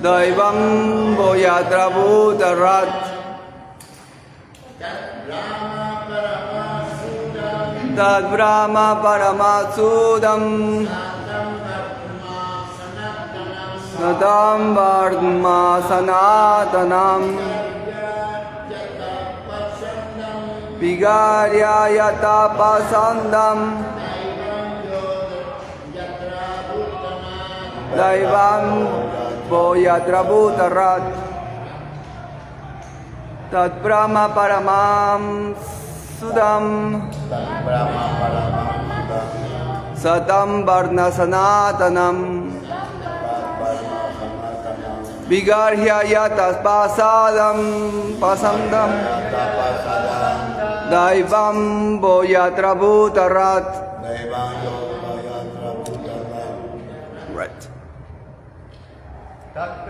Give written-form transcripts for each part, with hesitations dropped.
Daivam Boyatra Bhutarat Tad Brahma Paramasudam Satam Vardma Sanatanam Vigarya Yata Pasandam Daivam Boyatra Bhutarat Tad Brahma Paramam Sudam Satam Varna Sanatanam Vigarhya Yatas Pasadam Pasandam Daivam Boyatra Bhutarat. Right. Tat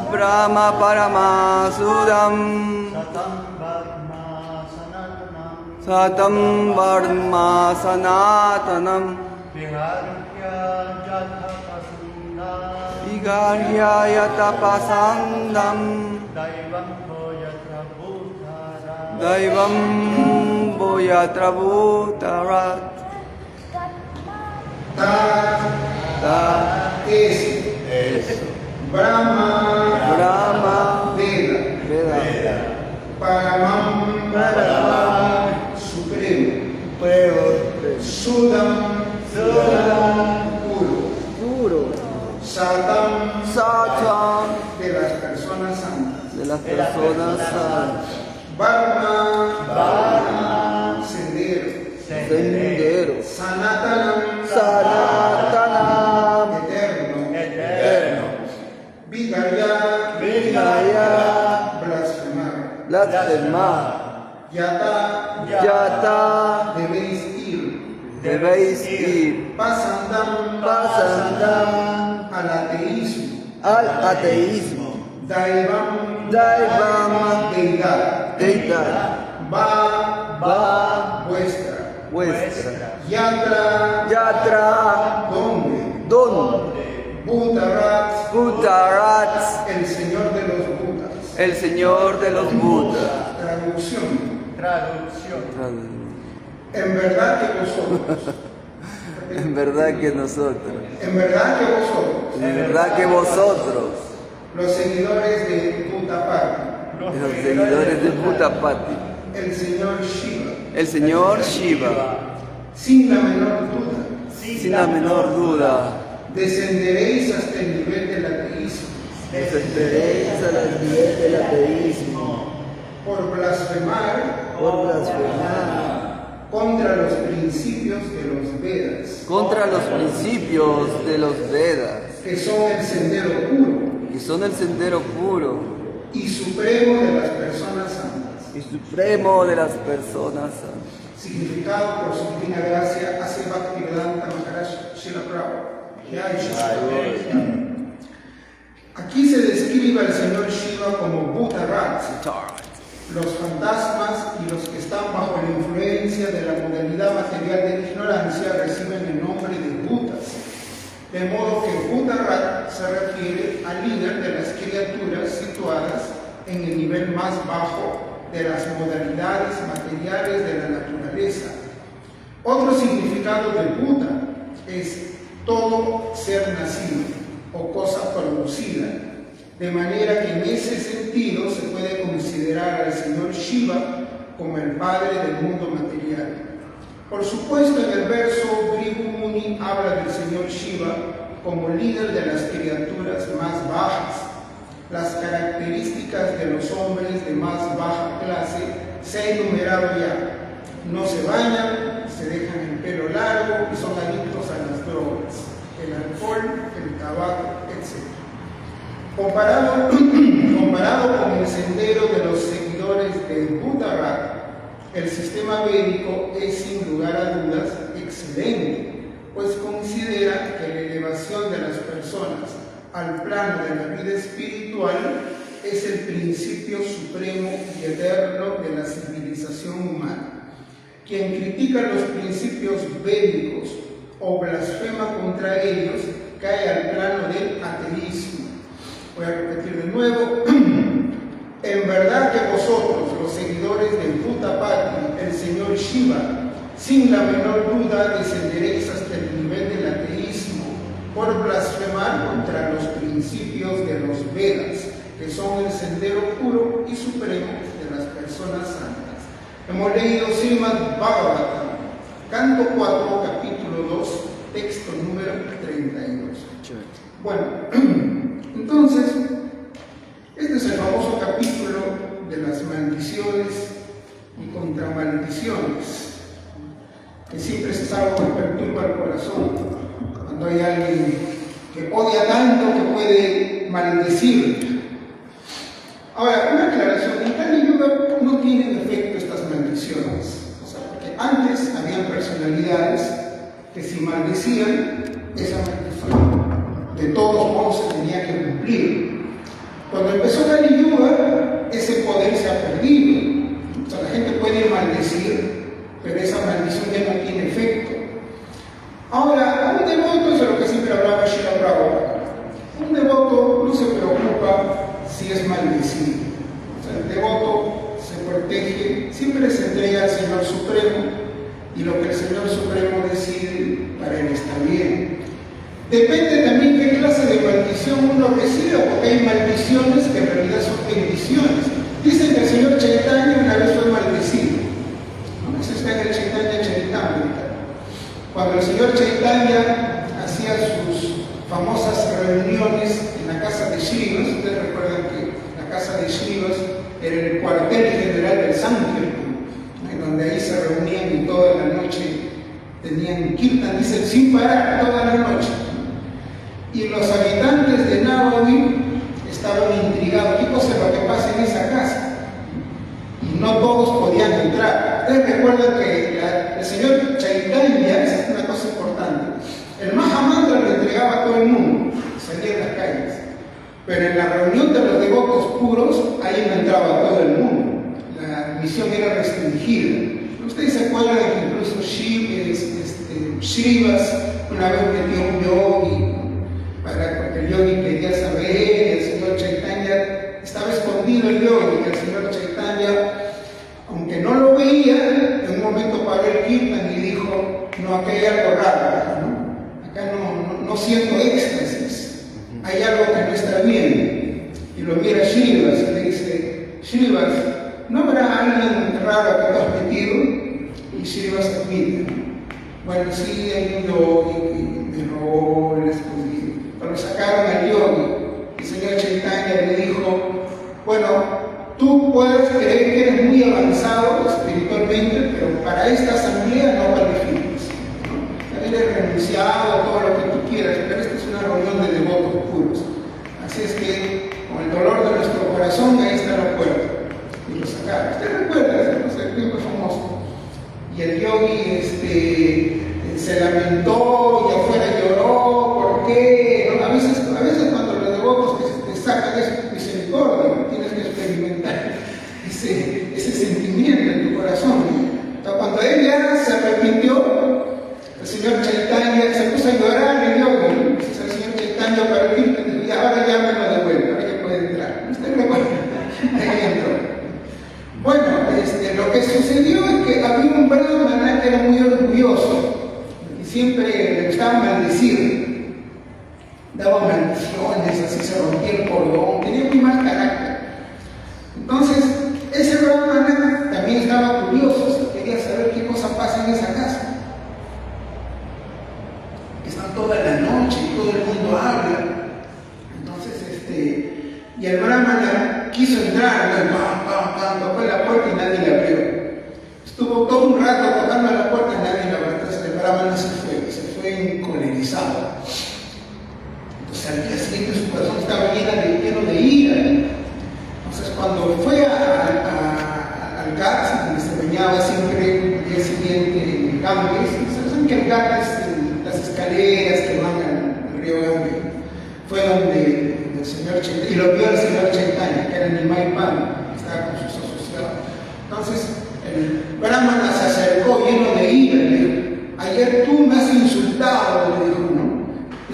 Brahma Paramasudam Satam Varma Sanatanam Vigarhya Yata Pasandam Daivam Boyatra Bhutarat. Ta es Brahma Veda Paramam Supremo Sudam Puro Satam de las personas santas Varma Sendero Sanatanam Eterno Vigarya Blasfemar Yata debéis ir Pasandam al ateísmo Daivam deidad Va vuestra Yatra ¿dónde? Bhutarat el señor de los Budas. Traducción. En verdad que vosotros. Los seguidores de Bhutapati. El señor Shiva. Sin la menor duda. Descenderéis hasta el nivel del ateísmo. Por blasfemar contra los principios de los Vedas. Que son el sendero puro. Y supremo de las personas santas. Significado por su divina gracia hace Bhaktivedanta Maharaj Srila Prabhupada. Aquí se describe al señor Shiva como Bhutarat, los fantasmas y los que están bajo la influencia de la modalidad material de la ignorancia reciben el nombre de Bhutas, de modo que Bhutarat se refiere al líder de las criaturas situadas en el nivel más bajo de las modalidades materiales de la naturaleza. Otro significado de Bhuta es todo ser nacido o cosa producida, de manera que en ese sentido se puede considerar al señor Shiva como el padre del mundo material. Por supuesto, en el verso Bhrigu Muni habla del señor Shiva como líder de las criaturas más bajas. Las características de los hombres de más baja clase se ha enumerado ya. No se bañan, se dejan el pelo largo y son adictos a las drogas, el alcohol, el tabaco, etc. Comparado con el sendero de los seguidores de Bhutarat, el sistema védico es sin lugar a dudas excelente, pues considera que la elevación de las personas al plano de la vida espiritual es el principio supremo y eterno de la civilización humana. Quien critica los principios védicos o blasfema contra ellos cae al plano final del ateísmo. Voy a repetir de nuevo. En verdad que vosotros, los seguidores del Bhuta-Pati, el señor Shiva, sin la menor duda descenderéis hasta el nivel del ateísmo por blasfemar contra los principios de los Vedas, que son el sendero puro y supremo de las personas santas. Hemos leído Srimad Bhagavatam, canto 4, capítulo 2, texto número 32. Bueno, entonces, este es el famoso capítulo de las maldiciones y contramaldiciones, que siempre es algo que perturba el corazón. Cuando hay alguien que odia tanto que puede maldecir. Ahora, una aclaración: en Kali Yuga no tienen efecto estas maldiciones. O sea, porque antes habían personalidades que si maldecían, esa maldición de todos modos se tenía que cumplir. Cuando empezó Kali Yuga, ese poder se ha perdido. O sea, la gente puede maldecir, pero esa maldición ya no tiene efecto. Ahora, a un devoto, eso es lo que siempre hablaba Srila Prabhupada, un devoto no se preocupa si es maldecido. O sea, el devoto se protege, siempre se entrega al Señor Supremo, y lo que el Señor Supremo decide para él está bien. Depende también qué clase de maldición uno reciba, porque hay maldiciones que en realidad son bendiciones. Dicen que el señor Chaitanya una vez fue maldecido. ¿No? Eso está en el Chaitanya Charitamrita. Cuando el señor Chaitanya hacía sus famosas reuniones en la casa de Shrivas, ustedes recuerdan que la casa de Shrivas era el cuartel general del Sankirtan, ¿no? En donde ahí se reunían y toda la noche tenían kirtan, dicen, sin parar toda la noche. Y los habitantes de Navadvip estaban intrigados: ¿qué cosa es lo que pasa en esa casa? Y no todos podían entrar. Ustedes recuerdan que el señor Chaitanya, esa es una cosa importante, el Mahamantra lo entregaba a todo el mundo, salía en las calles, pero en la reunión de los devotos puros, ahí no entraba todo el mundo, la admisión era restringida. Ustedes se acuerdan que incluso Shrivas una vez metió un yogi, porque el yogi quería saber, el señor Chaitanya estaba escondido, el yogi, y el señor Chaitanya, aunque no lo veía, en un momento paró el kirtan y dijo: no, acá hay algo raro, ¿no? Acá no siento éxtasis, hay algo que no está bien. Y lo mira Shrivas y le dice: Shrivas, ¿no habrá alguien raro que te has metido? Y Shrivas admite: bueno, sí, hay un yogi, me robó, le escondí. Pero sacaron al yogi. El señor Chaitanya le dijo: bueno, tú puedes creer que eres muy avanzado espiritualmente, pero para esta asamblea no calificas. También he renunciado a todo lo que tú quieras, pero esta es una reunión de devotos puros. Así es que, con el dolor de nuestro corazón, ahí está la puerta. Y lo sacaron. ¿Usted recuerda? El tiempo famoso. Y el yogi se lamentó y afuera lloró. ¿Por qué? ¿No? A veces cuando los devotos te sacan es misericordia, tienes que experimentar ese sentimiento en tu corazón. Entonces, cuando ella se arrepintió, el señor Chaitanya se puso a llorar en el yogi. Dice el señor Chaitanya para el kirtan, y ahora ya me lo devuelve, ahora ya puede entrar. ¿Usted recuerda? Ahí entró. Bueno, lo que sucedió es que había un brahmana que era muy orgulloso y siempre le gustaba maldecir, daba maldiciones, así se rompía el cordón, tenía muy mal carácter. Entonces, ese brahmana también estaba curioso, quería saber qué cosa pasa en esa casa. Están toda la noche y todo el mundo habla. Entonces, y el brahmana quiso entrar, tocó la puerta y nadie le abrió. Estuvo todo un rato tocando la puerta y nadie le abrió. Entonces el brahmana se fue encolerizado. Entonces al día siguiente su corazón estaba lleno de ira. Entonces cuando fue al Ghat, donde se bañaba siempre el día siguiente en el Ganges, ¿saben que el Ghat es las escaleras que van al río Ganges? Fue donde el señor Chaitanya, y lo vio el señor Chaitanya, que era Nimai Pan, que estaba con sus asociados. Entonces, el brahmana se acercó lleno de ira, le dijo: ayer tú me has insultado, le dijo, ¿no?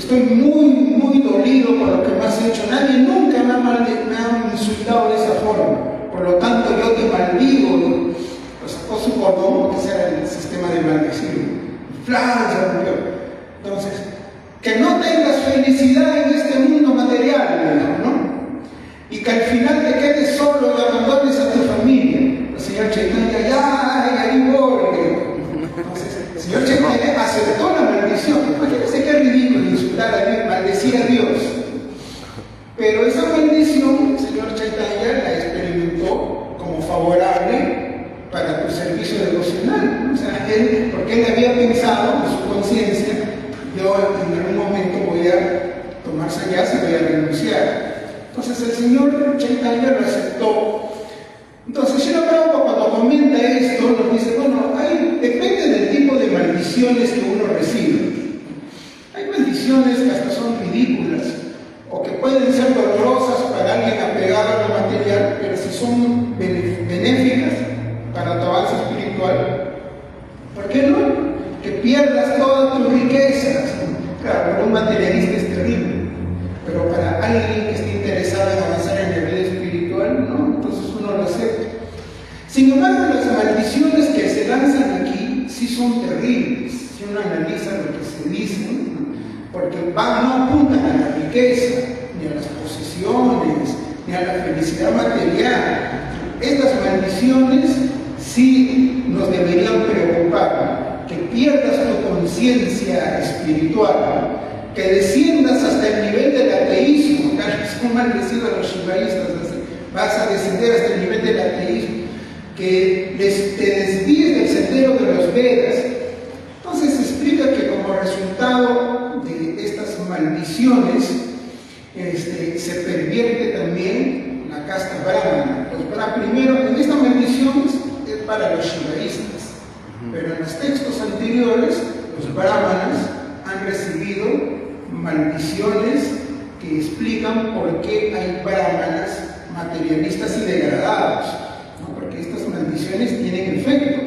estoy muy dolido por lo que me has hecho. Nadie nunca me ha insultado de esa forma. Por lo tanto, yo te maldigo. Lo sacó su cordón, que ese era el sistema de maldición. ¡Flan! Se rompió. Entonces, que no tengas felicidad en este mundo material, ¿no? Y que al final te quedes solo y abandones a tu familia. El señor Chaitanya, ya voy. Entonces, el señor Chaitanya aceptó la maldición. Imagínense qué ridículo insultar a Dios, maldecir a Dios. Pero esa maldición, el señor Chaitanya la experimentó como favorable para tu servicio devocional. O sea, porque él había pensado en su conciencia, yo en algún momento voy a tomar sannyasa y voy a renunciar. Entonces el señor Chaitanya lo aceptó. Entonces Srila Prabhupada cuando comenta esto nos dice, bueno, depende del tipo de maldiciones que uno recibe. Hay maldiciones que hasta son ridículas o que pueden ser dolorosas para alguien apegado a lo material, pero si son benéficas para tu avance espiritual, ¿por qué no? Que pierdas todas tus riquezas. Claro, para un materialista es terrible, pero para alguien que esté interesado en avanzar en la vida espiritual, no, entonces uno lo acepta. Sin embargo, las maldiciones que se lanzan aquí sí son terribles, si uno analiza lo que se dice, ¿no? Porque no apuntan a la riqueza, ni a las posesiones, ni a la felicidad material. Estas maldiciones sí nos deberían preocupar, que pierdas tu conciencia espiritual, que desciendas hasta el nivel del ateísmo. Son maldecidos los shivaístas, vas a descender hasta el nivel del ateísmo, que te desvíes del sendero de los Vedas. Entonces se explica que como resultado de estas maldiciones se pervierte también la casta brahmana. Primero, en esta maldición es para los shivaístas, pero en los textos anteriores los brahmanas han recibido maldiciones que explican por qué hay brahmanas materialistas y degradados, ¿no? Porque estas maldiciones tienen efecto.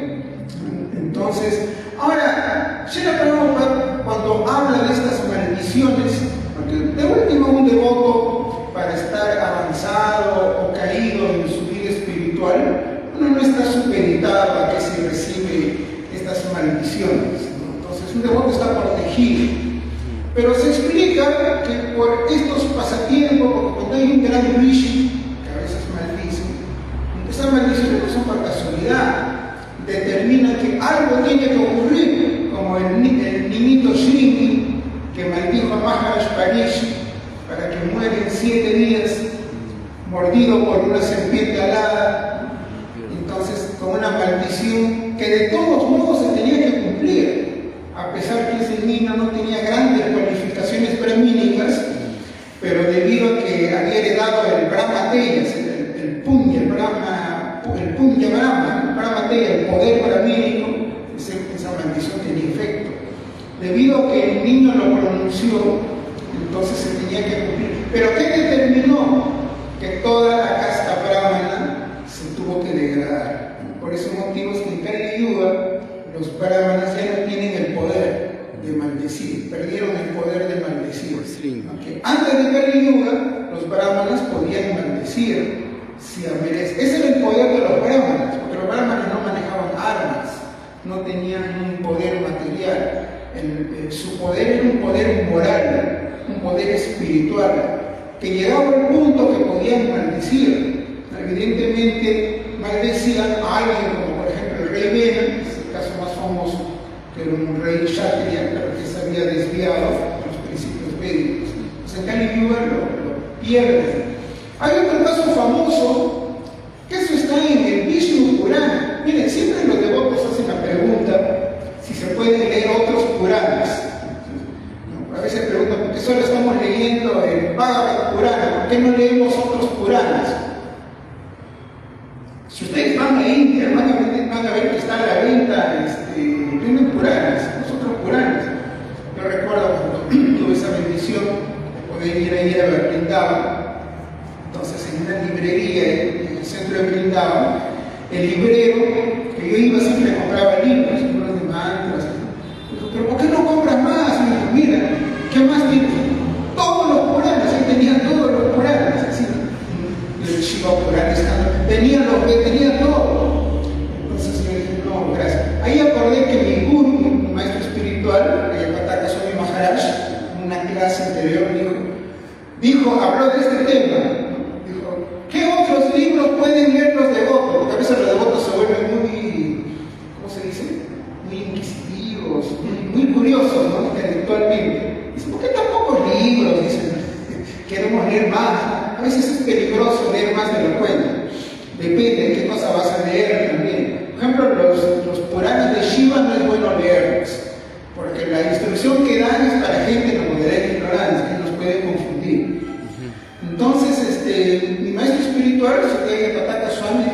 Entonces, ahora, Srila Prabhupada, cuando habla de estas maldiciones, porque de último un devoto para estar avanzado o caído en su vida espiritual, uno no está supeditado a que se recibe estas maldiciones, ¿no? Entonces, un devoto está protegido. Pero se explica que por estos pasatiempos, porque cuando hay un gran rishi, que a veces maldice, estas maldiciones no son por casualidad, determinan que algo tiene que ocurrir, como el niñito Shringi, que maldijo a Maharaj Parishi para que muera en 7 días, mordido por una serpiente alada. Entonces, con una maldición que de todos modos se tenía que cumplir. A pesar que ese niño no tenía grandes cualificaciones brahmínicas, pero debido a que había heredado el Brahmateya, el Punya Brahmateya, el poder brahmínico, esa maldición tenía efecto. Debido a que el niño lo pronunció, entonces se tenía que cumplir. ¿Pero qué determinó? Que toda la casta brahmana se tuvo que degradar. Por esos motivos que en Kali Yuga los brahmanas ya no tienen el poder de maldecir, perdieron el poder de maldecir. Okay. Antes de Kali Yuga, los brahmanas podían maldecir si merecen. Ese era el poder de los brahmanas, porque los brahmanas no manejaban armas, no tenían un poder material. Su poder era un poder moral, un poder espiritual, que llegaba al punto que podían maldecir. Evidentemente, maldecían a alguien como por ejemplo el rey Vena, el caso más famoso, que era un rey Kshatriya, pero que se había desviado de los principios védicos. Entonces en Kali Yuga lo pierden. Hay otro caso famoso, que eso está en el Vishnu Purana. Miren, siempre los devotos hacen la pregunta si se pueden leer otros Puranas. A veces preguntan, ¿por qué solo estamos leyendo el Bhagavad Purana? ¿Por qué no leemos otros Puranas? Si ustedes van a India, van a ver que está a la venta Vishnu Puranas, los otros Puranas. Yo recuerdo cuando tuve esa bendición de poder ir a Vrindavan. Entonces, en una librería en el centro de Vrindavan, el librero, que yo iba siempre compraba libros de mantras. Dijo, ¿pero por qué no compras más? Y me dijo, mira, ¿qué más tienes? clase anterior, habló de este tema, ¿no? Dijo, ¿qué otros libros pueden leer los devotos? Porque a veces los devotos se vuelven muy, ¿cómo se dice? Muy inquisitivos, muy curiosos, ¿no? Intelectualmente. Dicen, ¿por qué tan pocos libros? Dicen, queremos leer más. A veces es peligroso leer más de lo cuenta. Depende de qué cosa vas a leer también. Por ejemplo, los Puranas de Shiva no es bueno leerlos, porque la instrucción que dan es para gente de moderada ignorancia, que nos puede confundir. Entonces, mi maestro espiritual, Satyagya Pataka Swami,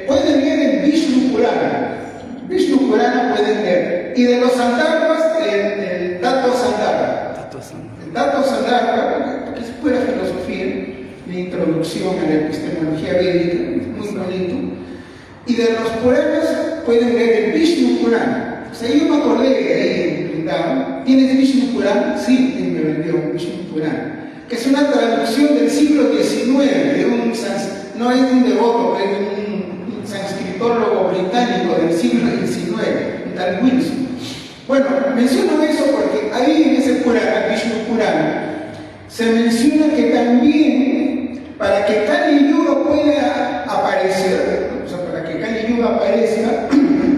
pueden leer el Vishnu Purana. Vishnu Purana pueden leer. Y de los Sandarbhas, el Tattva Sandarbha. El Tattva Sandarbha, que es pura filosofía, de introducción a la epistemología védica, muy bonito. Y de los Puranas pueden leer el Vishnu Purana. O sea, yo me acordé ahí en Vrindavan. ¿Tienes Vishnu Purana? Sí, y me vendió un Vishnu Purana, que es una traducción del siglo XIX, no es de un devoto, es de un sanscritólogo británico del siglo XIX, un tal Wilson. Bueno, menciono eso porque ahí en ese Purana, Vishnu Purana, se menciona que también para que Kali Yuga pueda aparecer, o sea, para que Kali Yuga aparezca,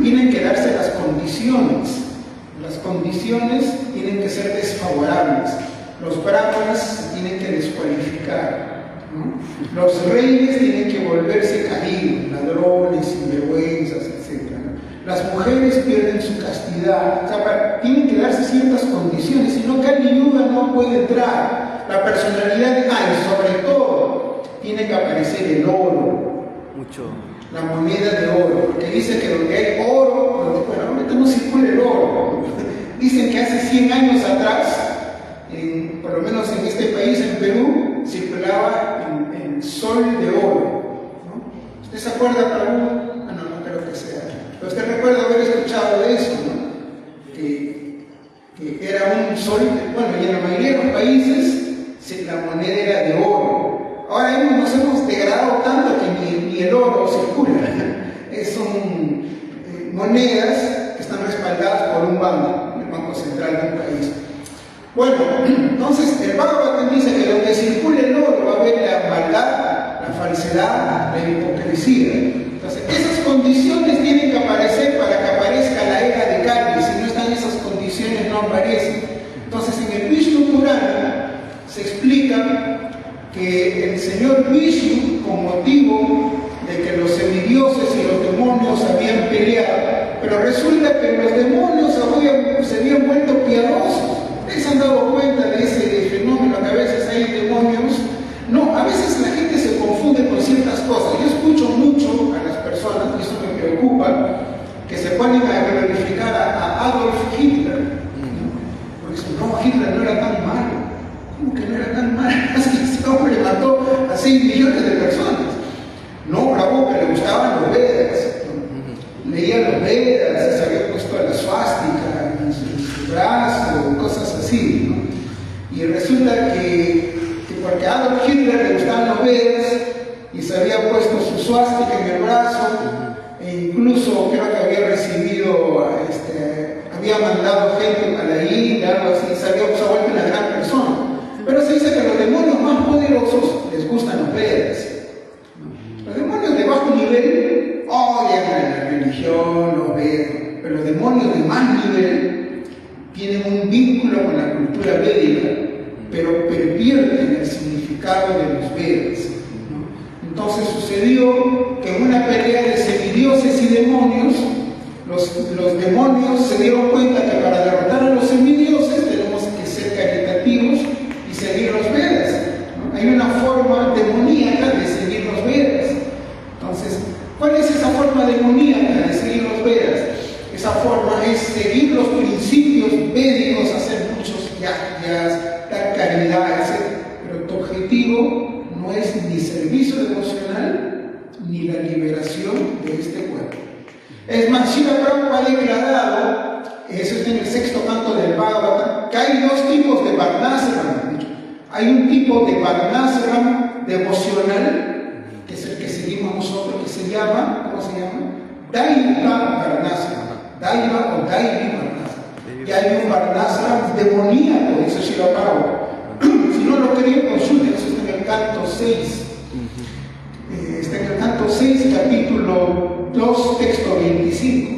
tienen que darse las condiciones. Las condiciones tienen que ser desfavorables. Los brahmanas se tienen que descualificar, ¿no? Los reyes tienen que volverse caídos, ladrones, sinvergüenzas, etc., ¿no? Las mujeres pierden su castidad, o sea, tienen que darse ciertas condiciones, si no Kali Yuga no puede entrar. La personalidad de y sobre todo, tiene que aparecer el oro, la moneda de oro, porque dicen que donde hay oro, bueno, ahorita no circula el oro. Dicen que hace 100 años atrás, por lo menos en este país, en Perú, circulaba el sol de oro, ¿no? ¿Usted se acuerda, Prabhu? No creo que sea. Pero usted recuerda haber escuchado de eso, ¿no? Que era un sol, bueno, y en la mayoría de los países la moneda era de oro. Ahora nos hemos degradado tanto que ni el oro circula. Son monedas que están respaldadas por un banco, el Banco Central de un país. Bueno, entonces el Bhagavatam dice que donde circule el oro va a haber la maldad, la falsedad, la hipocresía. Entonces esas condiciones tienen que aparecer para que aparezca la era de Kali. Si no están esas condiciones no aparecen. Entonces en el Vishnu Purana se explica que el señor Vishnu, con motivo de que los semidioses y los demonios habían peleado, pero resulta que los demonios se habían vuelto piadosos. ¿Ustedes se han dado cuenta de ese fenómeno que a veces hay demonios? No, a veces la gente se confunde con ciertas cosas. Yo escucho mucho a las personas, y eso me preocupa, que se ponen a glorificar a Adolf Hitler, ¿no? Porque dicen, no, Hitler no era tan malo. ¿Cómo que no era tan malo? Es que ese hombre mató a 6 millones de personas. No, bravo, que le gustaban los Vedas, ¿no? Leía los Vedas, se había puesto la suástica en su brazo, cosas así, ¿no? Y resulta que porque a Adolf Hitler le gustaban los Vedas y se había puesto su suástica en el brazo, e incluso creo que había recibido, había mandado gente a la India, algo así, se había vuelto una gran persona. Pero se dice que a los demonios más poderosos les gustan los Vedas. Los demonios de bajo nivel odian la religión, los Vedas, pero los demonios de más nivel tienen un vínculo con la cultura védica, pero pervierten el significado de los Vedas, ¿no? Entonces sucedió que en una pelea de semidioses y demonios, los demonios se dieron cuenta que para derrotar a los semidioses tenemos que ser caritativos y seguir los Vedas, ¿no? Hay una forma demoníaca de seguir los Vedas. Entonces, ¿cuál es esa forma demoníaca de seguir los Vedas? Esa forma es seguir los principios védicos, hacer muchos yagyas, dar caridad, etc. Pero tu objetivo no es ni servicio devocional ni la liberación de este cuerpo. Es más, Srila Prabhupada ha declarado, eso está en el 6º canto del Bhagavatam, que hay 2 tipos de Varnasram. Hay un tipo de Varnasram devocional, que es el que seguimos nosotros, que se llama, ¿cómo se llama? Daiva Varnasram. Daiva o Daivi Varnasram. Y hay un Varnasram demoníaco, dice Srila Prabhupada. 6. Está en el canto 6, capítulo 2, texto 25.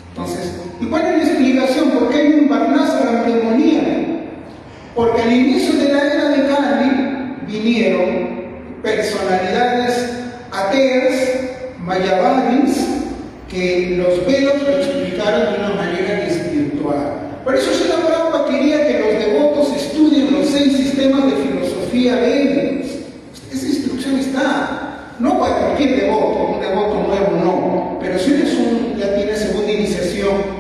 Entonces, ¿y cuál es la explicación? ¿Por qué hay un Barnásar demoníaco? Porque al inicio de la era de Cali vinieron personalidades ateas, mayavanis, que los Vedas lo explicaron de una manera espiritual. Por eso Srila Prabhupada quería que los devotos estudien los 6 sistemas de filosofía védicos. Esa instrucción está. No para cualquier devoto, un devoto nuevo no, pero si eres ya tiene segunda iniciación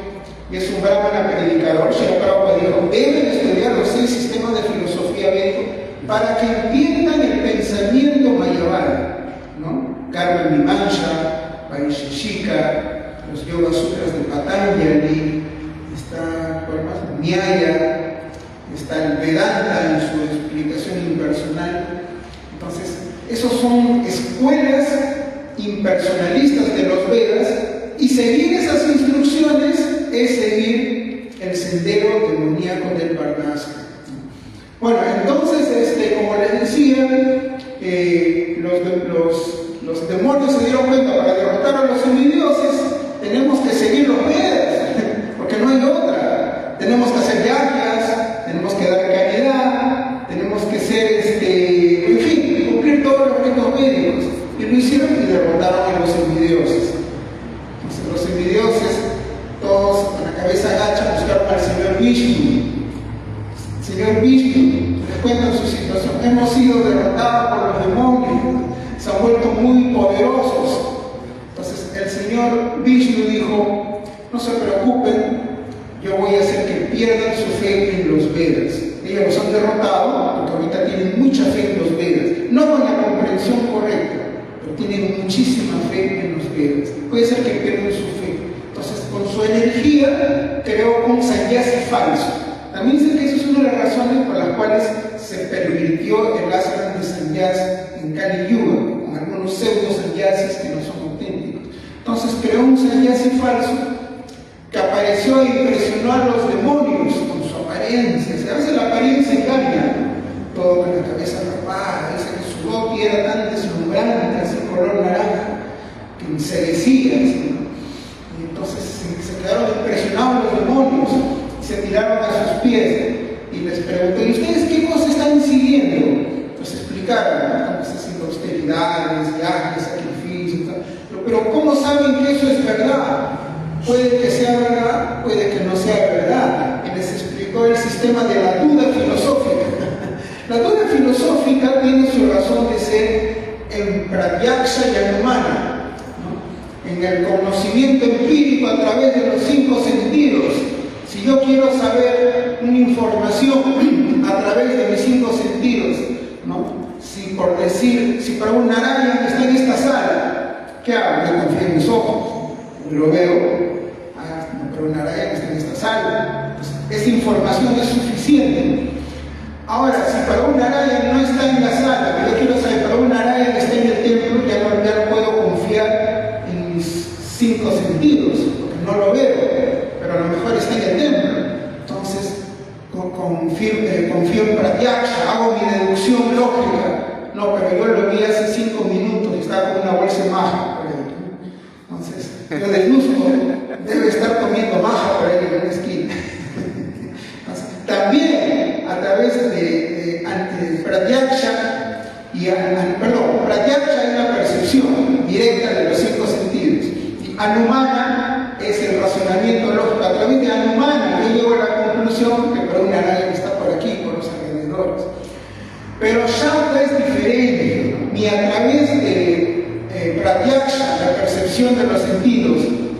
y es un brahmana predicador, Srila Prabhupada dijo, deben estudiar los 6 sistemas de filosofía védica para que entiendan el pensamiento mayavadi, ¿no? Karma Mimamsa, Vaisheshika, los Yoga Sutras de Patanjali, está ¿cuál más? Nyaya, está el Vedanta en su explicación impersonal. Entonces, esos son escuelas impersonalistas de los Vedas, y seguir esas instrucciones es seguir el sendero demoníaco del Varnasca. Bueno, entonces, como les decía, los demonios se dieron cuenta, para derrotar a los semidioses tenemos que seguir los Vedas, porque no hay otra. Tenemos que hacer yagyas, tenemos que dar caridad, tenemos que ser, en fin, cumplir todos los ritos médicos. Y lo hicieron y derrotaron a los semidioses. Entonces, los semidioses, todos con la cabeza agacha, buscaron al señor Vishnu. Señor Vishnu, les cuentan su situación. Hemos sido derrotados por los demonios, se han vuelto muy poderosos. Entonces, el señor Vishnu dijo: no se preocupen, yo voy a hacer que pierdan su fe en los Vedas. Ellos los han derrotado porque ahorita tienen mucha fe en los Vedas, no con la comprensión correcta, pero tienen muchísima fe en los Vedas. Puede ser que pierdan su fe. Entonces, con su energía creó un sannyasi falso. También dicen que esa es una de las razones por las cuales se pervirtió el ashram de sannyas en Kali Yuga, con algunos pseudo sannyasis que no son auténticos. Entonces creó un sannyasi falso que apareció e impresionó a los demonios con su apariencia. A veces la apariencia engaña, todo con la cabeza rapada. Dice que su dhoti era tan deslumbrante, así color naranja, que enceguecía, ¿sí? Y entonces se quedaron impresionados los demonios y se tiraron a sus pies y les preguntó: ¿y ustedes qué cosa están siguiendo? Pues explicaron: estamos haciendo austeridades, viajes, sacrificios, pero ¿cómo saben que eso es verdad? Puede que sea verdad, puede que no sea verdad. Y les explicó el sistema de la duda filosófica. La duda filosófica tiene su razón de ser en pratyaksha y anumana, ¿no? En el conocimiento empírico a través de los 5 sentidos. Si yo quiero saber una información a través de mis 5 sentidos, ¿no? Si por decir, si para un Narayan está en esta sala, ¿qué hago? Yo confío en mis ojos, lo veo. Pero un Narayan está en esta sala. Pues, esa información es suficiente. Ahora, si para un Narayan no está en la sala, pero yo quiero saber, para un Narayan está en el templo, ya no puedo confiar en mis 5 sentidos, porque no lo veo, pero a lo mejor está en el templo. Entonces, confío en pratyaksha, hago mi deducción lógica. No, pero yo lo vi hace 5 minutos y estaba con una bolsa de maja, por ejemplo. Entonces, yo deduzco, debe estar comiendo maja por ahí en una esquina. Entonces, también a través de pratyaksha pratyaksha es la percepción directa de los 5 sentidos, y anumana es el razonamiento lógico. A través de anumana yo llego a la conclusión que para una Narayan está por aquí, por los alrededores. Pero Shakta es diferente, ni a través de pratyaksha, la percepción de los sentidos,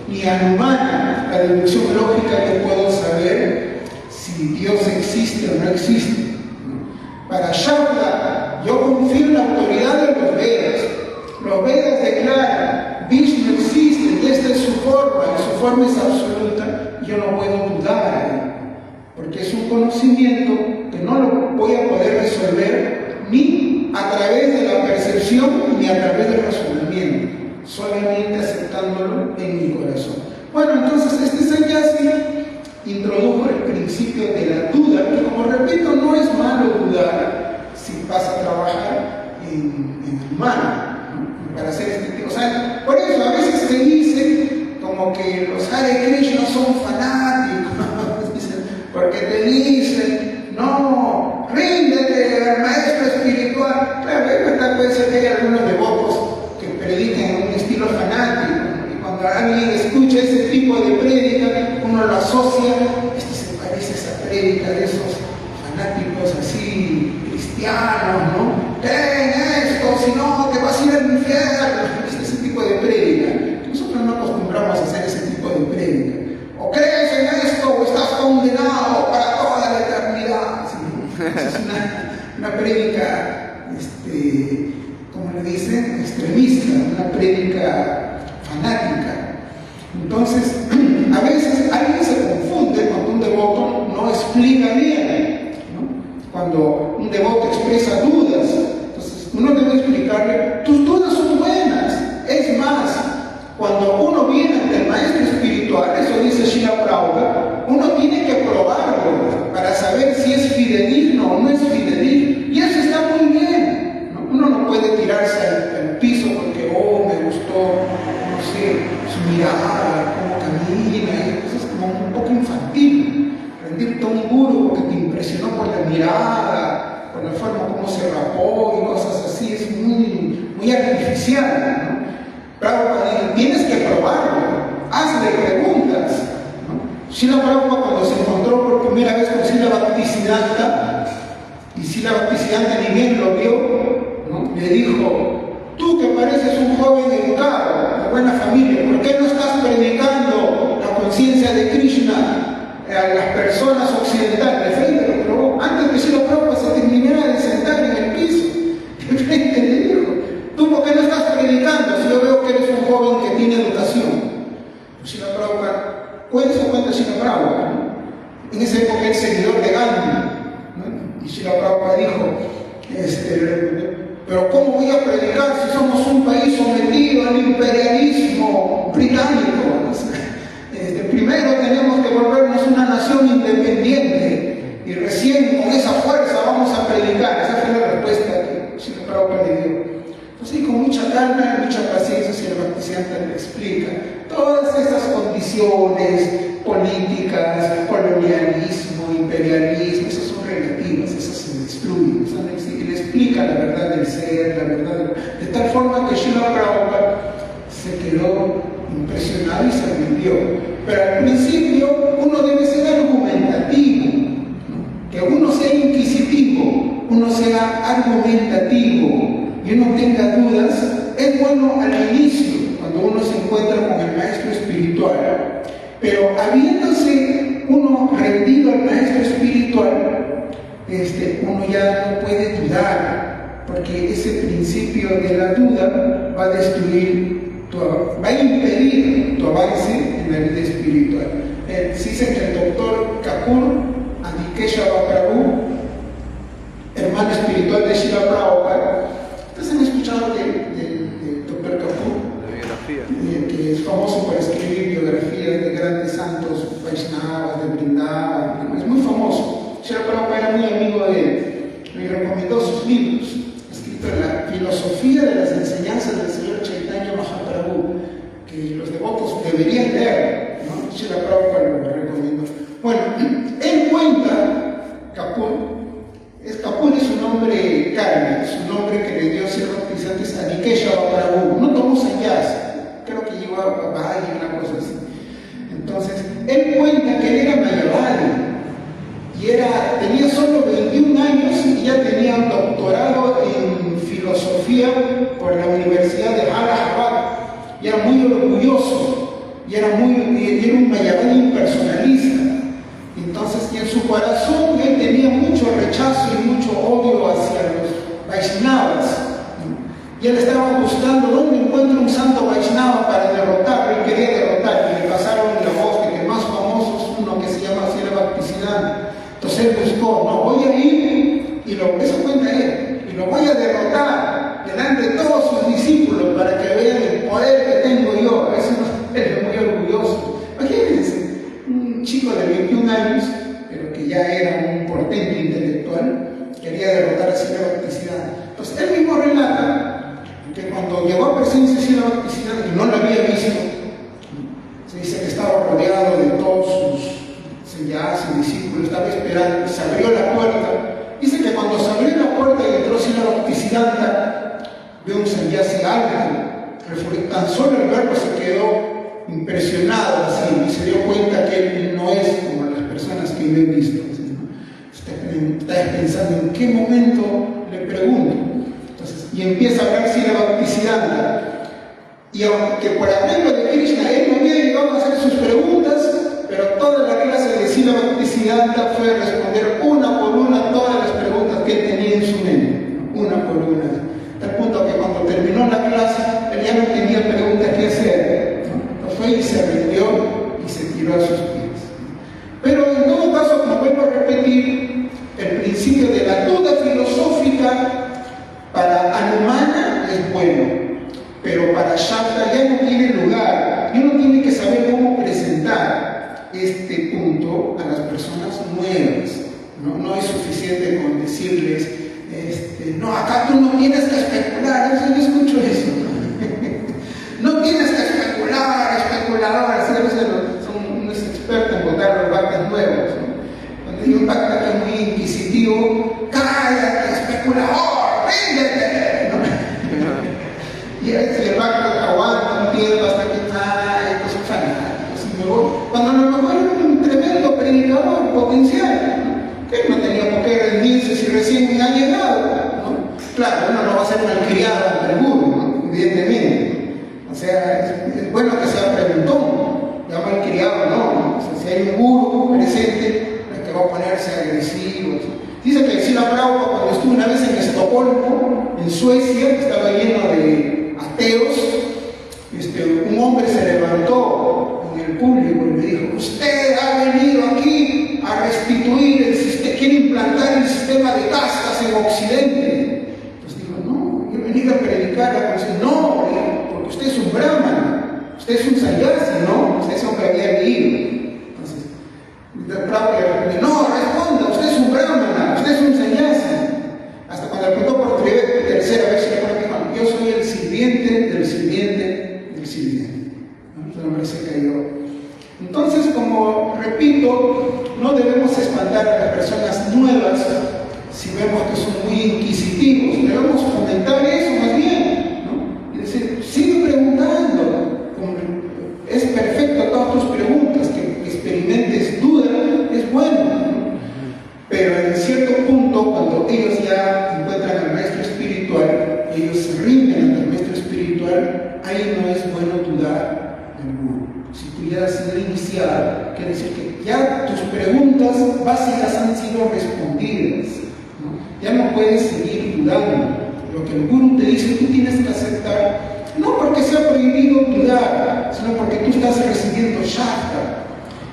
ni anumana, la deducción lógica, que puedo saber si Dios existe o no existe. Para Shakta, yo confío en la autoridad de los Vedas. Los Vedas declaran: Vishnu existe y esta es su forma, y su forma es absoluta. Yo no puedo dudar, porque es un conocimiento que no lo voy a poder resolver ni a través de la percepción ni a través del razonamiento, solamente aceptándolo en mi corazón. Bueno, entonces este sannyasi introdujo el principio de la duda, que, como repito, no es malo dudar si vas a trabajar en humano, ¿no? Para hacer este tipo. O sea, por eso a veces se dice como que los Hare Krishna son fanáticos, porque te dicen, no, ríndete al maestro espiritual. Claro, es verdad, puede ser que hay algunos devotos que prediquen en un estilo fanático, ¿no? Y cuando alguien escucha ese tipo de prédica, uno lo asocia, esto se parece a esa prédica de esos fanáticos así cristianos, ¿no? Ten esto, si no te vas a ir al infierno. Ese tipo de prédica. Nosotros no acostumbramos a hacer ese tipo de prédica. O crees en esto o estás condenado para toda la eternidad. ¿Sí? Esa es una prédica, como le dicen, extremista, una prédica fanática. Entonces, a veces alguien se confunde cuando un devoto no explica bien, ¿no? Cuando un devoto expresa dudas, entonces uno debe explicarle, tus dudas son buenas. Es más, cuando uno viene ante el maestro espiritual, eso dice Srila Prabhupada, uno tiene que probarlo para saber si es fidedigno o no es fidedigno. Y eso está muy bien, ¿no? Uno no puede tirarse al piso porque, me gustó, no sé, su mirada, cómo camina, y eso es como un poco infantil. Rendirte a un guru porque te impresionó por la mirada, por la forma como se rapó y cosas así, es muy artificial, ¿no? Prabhupada, tienes que probarlo, hazle preguntas, ¿no? Srila Prabhupada, cuando se encontró por primera vez con Srila Bhaktisiddhanta, y Srila Bhaktisiddhanta ni bien lo vio, ¿no? Le dijo, tú que pareces un joven educado, de buena familia, ¿por qué no estás predicando la conciencia de Krishna a las personas occidentales? De frente lo probó, antes que Srila Prabhupada se terminara de sentar en el piso, de frente le dijo, ¿tú por qué no estás predicando si yo veo que eres un joven que tiene educación? Srila Prabhupada, cuenta Srila Prabhupada, ¿no? En esa época el seguidor de Gandhi, ¿no? Y Srila Prabhupada dijo, pero ¿cómo voy a predicar si somos un país sometido al imperialismo británico? Primero tenemos que volvernos una nación independiente y recién con esa fuerza vamos a predicar. Esa fue la respuesta que Srila Prabhupada le dio. Entonces, con mucha calma y mucha paciencia, Srila Bhaktisiddhanta le explica todas esas condiciones políticas, colonialismo, imperialismo, esas son relativas, esas se destruyen, y le explica la verdad del ser, la verdad de tal forma que Srila Prabhupada se quedó impresionado y se rindió. Pero al principio uno debe ser argumentativo, ¿no? Que uno sea inquisitivo, uno sea argumentativo y uno tenga dudas. Es bueno al inicio, cuando uno se encuentra con el maestro espiritual, pero habiéndose uno rendido al maestro espiritual, uno ya no puede dudar, porque ese principio de la duda va a destruir, va a impedir tu avance en la vida espiritual. Se dice que el doctor Kapoor, Adikeshava Prabhu, hermano espiritual de Srila Prabhupada, ¿ustedes han escuchado del doctor Kapoor? La biografía. Que es famoso por escribir biografías de grandes santos Vaishnavas, de Vrindavan, es muy famoso. Srila Prabhupada era muy amigo de él, me recomendó sus libros, escrito La filosofía de las enseñanzas del señor Chaitanya Mahaprabhu, que los devotos deberían leer, ¿no? Srila Prabhupada lo recomendó. Bueno, él cuenta, Kapoor es un nombre karma, es un nombre que le dio Srila Bhaktisiddhanta a Adikeshava Prabhu, no tomó sannyasa, creo que llegó a Bali, una cosa así. Entonces, él cuenta que él era Mayavadi y tenía solo 21 años y ya tenía un doctorado en filosofía por la Universidad de Allahabad, y era muy orgulloso, y era un Mayavadi impersonalista. Entonces, y en su corazón él tenía mucho rechazo y mucho odio hacia los Vaishnavas. Y él estaba buscando dónde encuentra un santo Vaishnava para derrotarlo. Él quería derrotar, y le pasaron la voz de que el más famoso es uno que se llama Srila Bhaktisiddhanta. Entonces él buscó, no, voy a ir, eso cuenta él, y lo voy a derrotar delante de todos sus discípulos para que vean el poder que tengo yo. Eso él es muy orgulloso. Imagínense, un chico de 21 años, pero que ya era un portento intelectual, quería derrotar a Srila Bhaktisiddhanta. Entonces, él mismo relata que cuando llegó a presencia de Sila Bhaktisiddhanta, que no lo había visto, se dice que estaba rodeado de todos sus señas y discípulos, estaba esperando, se abrió la puerta. Dice que cuando se abrió la puerta y entró Sila Bhaktisiddhanta, vio un sannyasi alto. Tan solo el verbo se quedó impresionado así, y se dio cuenta que él no es como las personas que yo he visto. Así, ¿no? Está pensando en qué momento le pregunto. Entonces, y empieza a hablar Sila Bhaktisiddhanta. Y aunque por ejemplo de Krishna él no había llegado a hacer sus preguntas, pero toda la clase de Sila Bhaktisiddhanta fue a responder una por una todas las preguntas que él tenía en su mente, una por una. Al punto que cuando terminó la clase, él ya no tenía preguntas que hacer, ¿no? Fue y se rindió y se tiró a sus pies. Pero en todo caso, como vuelvo a repetir, el principio de la duda filosófica para Hanumana es bueno, pero para Shakta ya no tiene lugar, y uno tiene que saber cómo presentar este punto a las personas nuevas. No es suficiente con decirles, no, acá tú no tienes que especular. Yo escucho eso. No tienes que especular, especuladores. Son unos expertos en votar los vacas nuevos, ¿no? Cuando hay un vaca que es muy inquisitivo, cállate, especulador, ríndete, ¿no? Y el vaca aguanta un tiempo hasta que pues fanáticos. Cuando a lo mejor era un tremendo predicador potencial, ¿no? Que no tenía por qué rendirse si recién ha llegado, ¿no? Claro, uno no va a ser malcriado ante el gurú, ¿no? Evidentemente. O sea, es bueno que sea preguntón, ya malcriado no. O sea, si hay un gurú presente, no es que va a ponerse agresivo. Dice que Srila Prabhupada, cuando estuvo una vez en Estocolmo, en Suecia, estaba lleno de ateos, un hombre se levantó en el público y le dijo: usted ha venido aquí a restituir el sistema, quiere implantar el sistema de castas en Occidente. Entonces dijo: no, yo he venido a predicar a la no, porque usted es un brahmana, usted es un sannyasi, ¿no? Usted es un que había leído. Entonces, Prabhupada le responde: no, responda, usted es un brahmana, usted es un sannyasi. Hasta cuando le preguntó por tercera vez, yo soy el sirviente del sirviente del sirviente. El hombre se cayó. Entonces, como repito, no debemos espantar a las personas nuevas si vemos que son muy inquisitivos. Debemos fomentar eso más bien, ¿no? Y decir, sigue preguntando. Es perfecto todas tus preguntas, que experimentes duda, es bueno, ¿no? Pero en cierto punto, cuando ellos ya encuentran al maestro espiritual, ellos se rinden ante el maestro espiritual, ahí no es bueno dudar del gurú. Si tú ya has sido iniciado, quiere decir que ya tus preguntas básicas han sido respondidas, ¿no? Ya no puedes seguir dudando. Lo que el gurú te dice, tú tienes que aceptar, no porque sea prohibido dudar, sino porque tú estás recibiendo Shakta.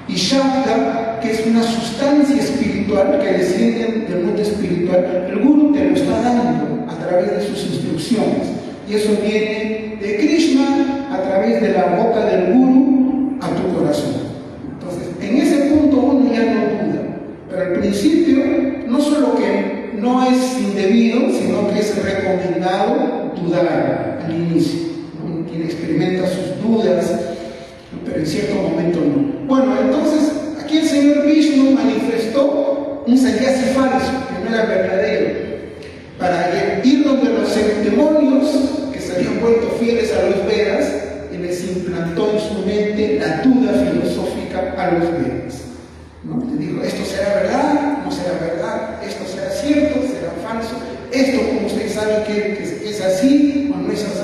Y Shakta, que es una sustancia espiritual que desciende del mundo espiritual, el gurú te lo está dando a través de sus instrucciones. Y eso viene de Krishna a través de la boca del gurú a tu corazón. Entonces, en ese punto uno ya no duda. Pero al principio, no solo que no es indebido, sino que es recomendado dudar al inicio, ¿no? Quien experimenta sus dudas, pero en cierto momento no. Bueno, entonces, aquí el señor Vishnu manifestó un sannyasi falso, que no era verdadero, para ir donde los demonios que se habían vuelto fieles a los Vedas, y les implantó en su mente la duda filosófica a los Vedas, ¿no? Le dijo: esto será verdad, no será verdad, esto será cierto, será falso, esto como ustedes saben que es así o no es así.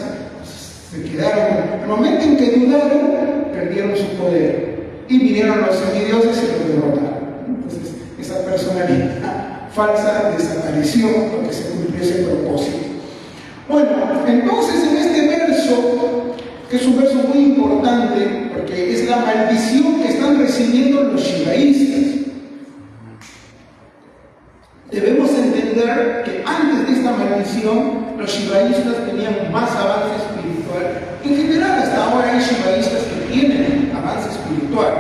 Se quedaron, el momento en que dudaron, perdieron su poder y vinieron los semidioses y los derrotaron. Entonces, esa personalidad falsa desapareció porque se cumplió ese propósito. Bueno, entonces en este verso, que es un verso muy importante porque es la maldición que están recibiendo los shivaístas, debemos entender que antes de esta maldición los shivaístas tenían más avance espiritual. En general, hasta ahora hay shivaístas que tienen avance espiritual,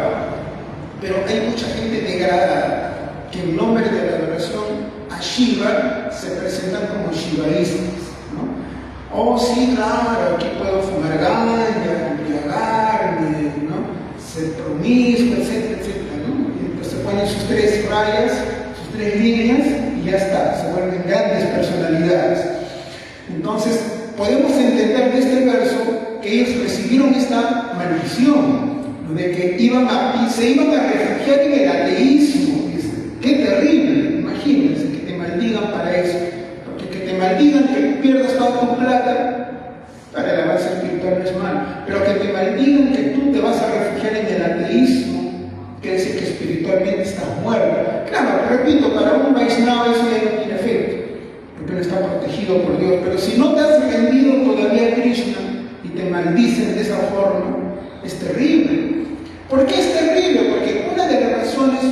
pero hay mucha gente degradada que en nombre de la adoración a Shiva se presentan como shivaístas, ¿no? Oh, sí, claro, aquí puedo fumar ganja, embriagarme, ¿no? Ser promiscuo, etcétera, etcétera, ¿no? Y entonces ponen sus 3 rayas, sus 3 líneas y ya está, se vuelven grandes personalidades. Entonces, podemos entender de este verso que ellos recibieron esta maldición, ¿no? De que se iban a refugiar en el ateísmo. ¡Qué terrible! Imagínense que te maldigan para eso. Porque que te maldigan que pierdas toda tu plata, para el avance espiritual no es mal, pero que te maldigan que tú te vas a refugiar en el ateísmo, quiere decir que espiritualmente estás muerto. Claro, repito, para un Vaishnava eso ya no tiene efecto, porque no está protegido por Dios, pero si no te has rendido todavía a Krishna y te maldicen de esa forma, es terrible. ¿Por qué es terrible? Porque una de las razones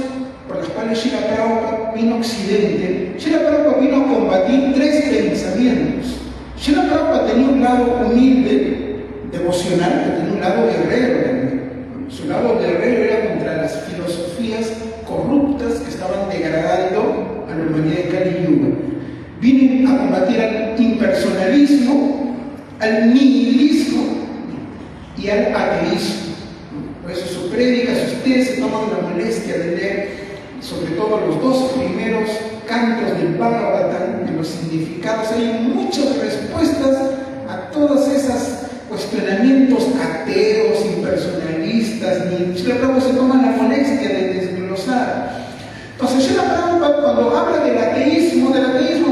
por las cuales Srila Prabhupada vino a Occidente, Srila Prabhupada vino a combatir 3 pensamientos. Srila Prabhupada tenía un lado humilde, devocional, pero tenía un lado guerrero también. Su lado guerrero era contra las filosofías corruptas que estaban degradando a la humanidad de Kali Yuga. Vino a combatir al impersonalismo, al nihilismo y al ateísmo. Por eso su prédica, si ustedes se toman la molestia de leer sobre todo los 2 primeros cantos del Bhagavatam, en los significados, hay muchas respuestas a todos esos cuestionamientos ateos, impersonalistas, ni Srila Prabhupada se toma la molestia de desglosar. Entonces, Srila Prabhupada, cuando habla del ateísmo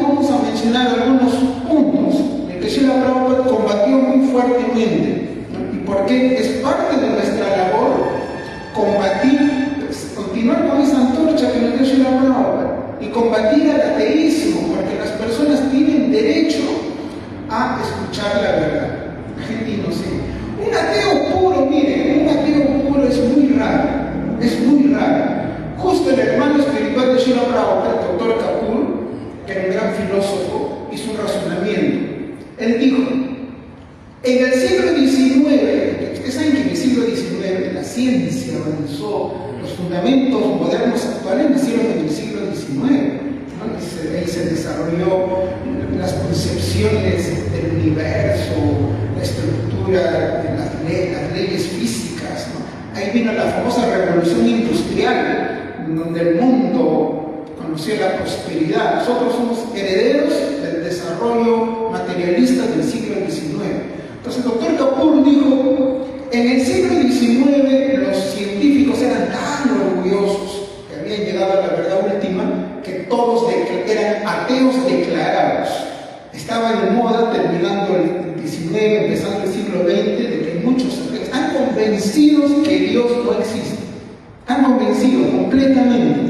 vamos a mencionar algunos puntos de que Srila Prabhupada combatió muy fuertemente, ¿no? Y porque es parte de nuestra labor combatir, continuar con esa antorcha que nos dio Srila Prabhupada y combatir al ateísmo, porque las personas tienen derecho a escuchar la verdad. La gente inocente. Un ateo puro, miren, un ateo puro es muy raro, es muy raro. Justo el hermano espiritual de Srila Prabhupada, el Dr. Kapoor, que era un gran filósofo, hizo un razonamiento. Él dijo, en el siglo XIX, ustedes saben que en el siglo XIX la ciencia avanzó, los fundamentos modernos actuales nacieron en el siglo XIX, ¿no? Ahí se desarrolló las concepciones del universo, la estructura de las leyes físicas, ¿no? Ahí vino la famosa revolución industrial, donde el mundo conoció la prosperidad. Nosotros somos herederos del desarrollo materialista del siglo XIX. Entonces el doctor Kapoor dijo, en el siglo XIX los científicos eran tan orgullosos que habían llegado a la verdad última que todos eran ateos declarados. Estaba en moda, terminando el XIX, empezando el siglo XX, de que muchos están convencidos que Dios no existe. Están convencidos completamente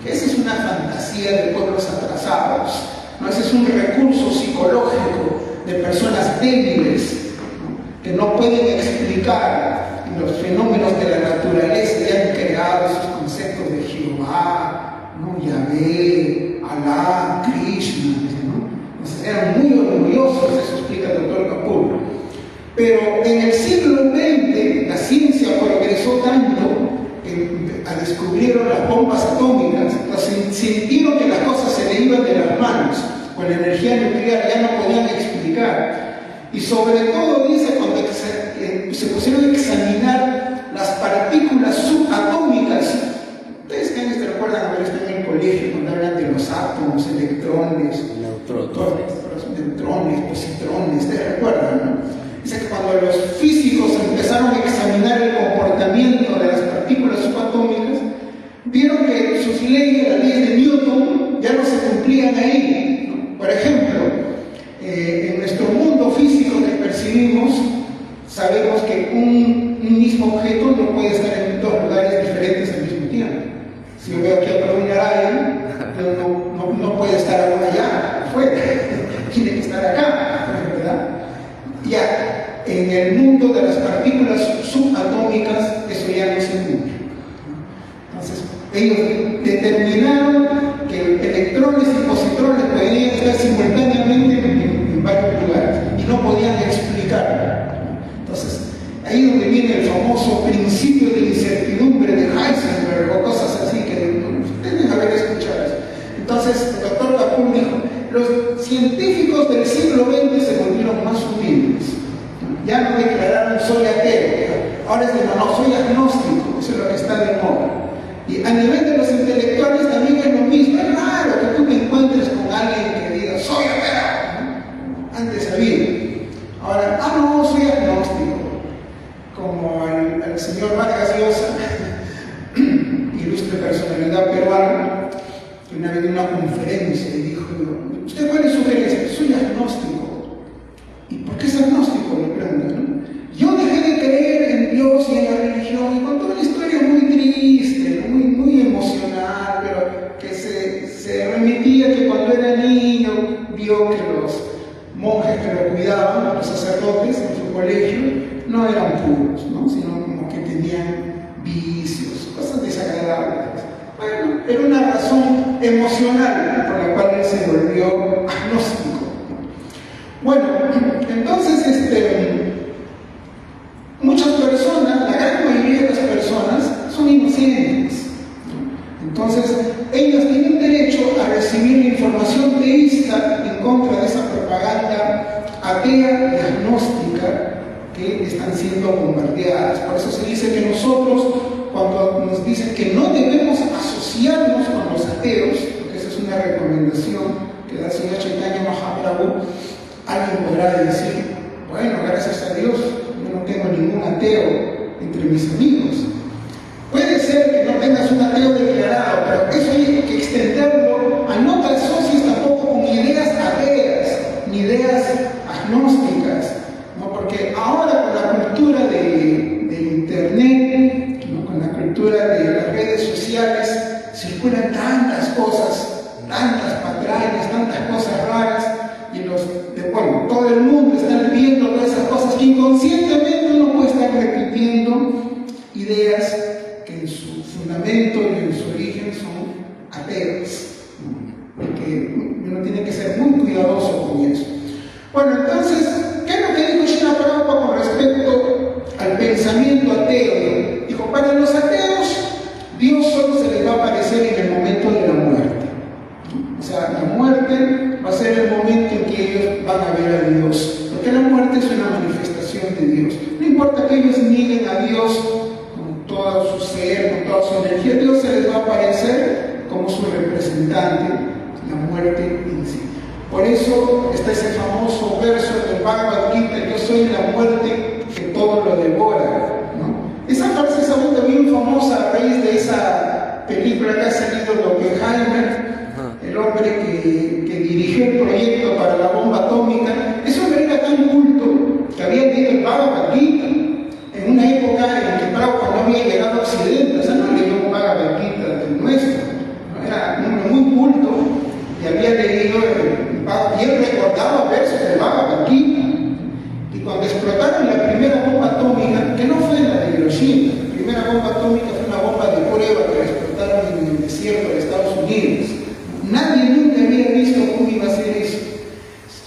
que esa es una fantasía de pueblos atrasados, ¿no? Ese es un recurso psicológico de personas débiles, ¿no? Que no pueden explicar los fenómenos de la naturaleza y han creado esos conceptos de Jehová, ¿no? Yahvé, Alá, Krishna, ¿no? Entonces eran muy orgullosos, eso explica el doctor Kapoor. Pero en el siglo XX la ciencia progresó tanto que descubrieron las bombas atómicas, entonces sintieron que las cosas se le iban de las manos, con la energía nuclear ya no podían explicar. Y sobre todo dice cuando se pusieron a examinar las partículas subatómicas. Ustedes que se recuerdan haber estado en el colegio cuando hablan de los átomos, electrones, neutrones, positrones, ¿ustedes recuerdan, no? Dice que cuando los físicos empezaron a examinar el comportamiento de las partículas subatómicas, vieron que sus leyes, las leyes de Newton, ya no se cumplían ahí, ¿no? Por ejemplo, en nuestro mundo físico que percibimos, sabemos que un mismo objeto no puede estar en 2 lugares diferentes al mismo tiempo. Si yo veo aquí a Praveen Narayan, no puede estar allá afuera, tiene que estar acá, ¿verdad? Ya, en el mundo de las partículas subatómicas, eso ya no se cumple. Entonces, ellos determinaron que electrones y positrones podían estar simultáneamente en varios lugares y no podían explicarlo. Entonces, ahí es donde viene el famoso principio de incertidumbre de Heisenberg o cosas así que ustedes deben haber escuchado. Entonces, el doctor científicos del siglo XX se volvieron más humildes. Ya no declararon soy ateo, ahora es no, soy agnóstico, eso es lo que está de moda. Y a nivel de los intelectuales también es lo mismo. Es raro que tú te encuentres con alguien que diga soy ateo, ¿no? Antes había. Ahora, no, soy agnóstico. Como al señor Vargas Llosa, ilustre personalidad peruana, que una vez en una conferencia y dijo, ¿usted cuál es su creencia? Soy agnóstico. ¿Y por qué es agnóstico? Le pregunto, ¿no? Yo dejé de creer en Dios y en la religión, y con toda una historia muy triste, muy emocional, pero que se remitía que cuando era niño vio que los monjes que lo cuidaban, los sacerdotes en su colegio, no eran puros, ¿no? Sino como que tenían vicios, cosas desagradables. Bueno, era una razón emocional por la cual él se volvió agnóstico. Bueno, entonces muchas personas, la gran mayoría de las personas, son inocentes. Entonces, ellos tienen derecho a recibir la información teísta en contra de esa propaganda atea y agnóstica que están siendo bombardeadas. Por eso se dice que nosotros, cuando nos dicen que no debemos asociarnos con los ateos, porque esa es una recomendación que da el señor Chaitanya Mahaprabhu, alguien podrá decir, bueno, gracias a Dios, yo no tengo ningún ateo entre mis amigos. Puede ser que no tengas un ateo declarado, pero eso hay que extenderlo a no te asocies tampoco con ideas ateas, ni ideas agnósticas, ¿no? Porque ahora con la cultura de internet, ¿no? Con la cultura de las redes sociales, circulan tantas cosas, tantas patrañas, tantas cosas raras, y todo el mundo está viendo todas esas cosas que inconscientemente uno puede estar repitiendo ideas que en su fundamento y en su origen son ateos, ¿no? Y que uno tiene que ser muy cuidadoso con eso. Bueno, entonces, ¿qué es lo que dijo Srila Prabhupada con respecto al pensamiento ateo? Dijo, para los ateos, Dios solo se les va a aparecer en el momento de la muerte. O sea, la muerte va a ser el momento en que ellos van a ver a Dios, porque la muerte es una manifestación de Dios. No importa que ellos nieguen a Dios con todo su ser, con toda su energía, Dios se les va a aparecer como su representante, la muerte en sí. Por eso está ese famoso verso del Bhagavad Gita, yo soy la muerte que todo lo devora, ¿no? Esa frase se ha vuelto bien famosa a raíz de esa película que ha salido de Oppenheimer, el hombre que dirigió el proyecto para la bomba atómica. Ese hombre era tan culto que había leído el Bhagavad Gita en una época en que Prabhupada no había llegado a Occidente, o sea, no leyó un Bhagavad Gita del nuestro, ¿no? Era un hombre muy culto y había leído y él recordaba versos del Bhagavad Gita. Y cuando explotaron la primera bomba atómica, que no fue la de Hiroshima, la primera bomba atómica fue una bomba de prueba que la explotaron en el desierto de Estados Unidos. Nadie nunca había visto cómo iba a ser eso.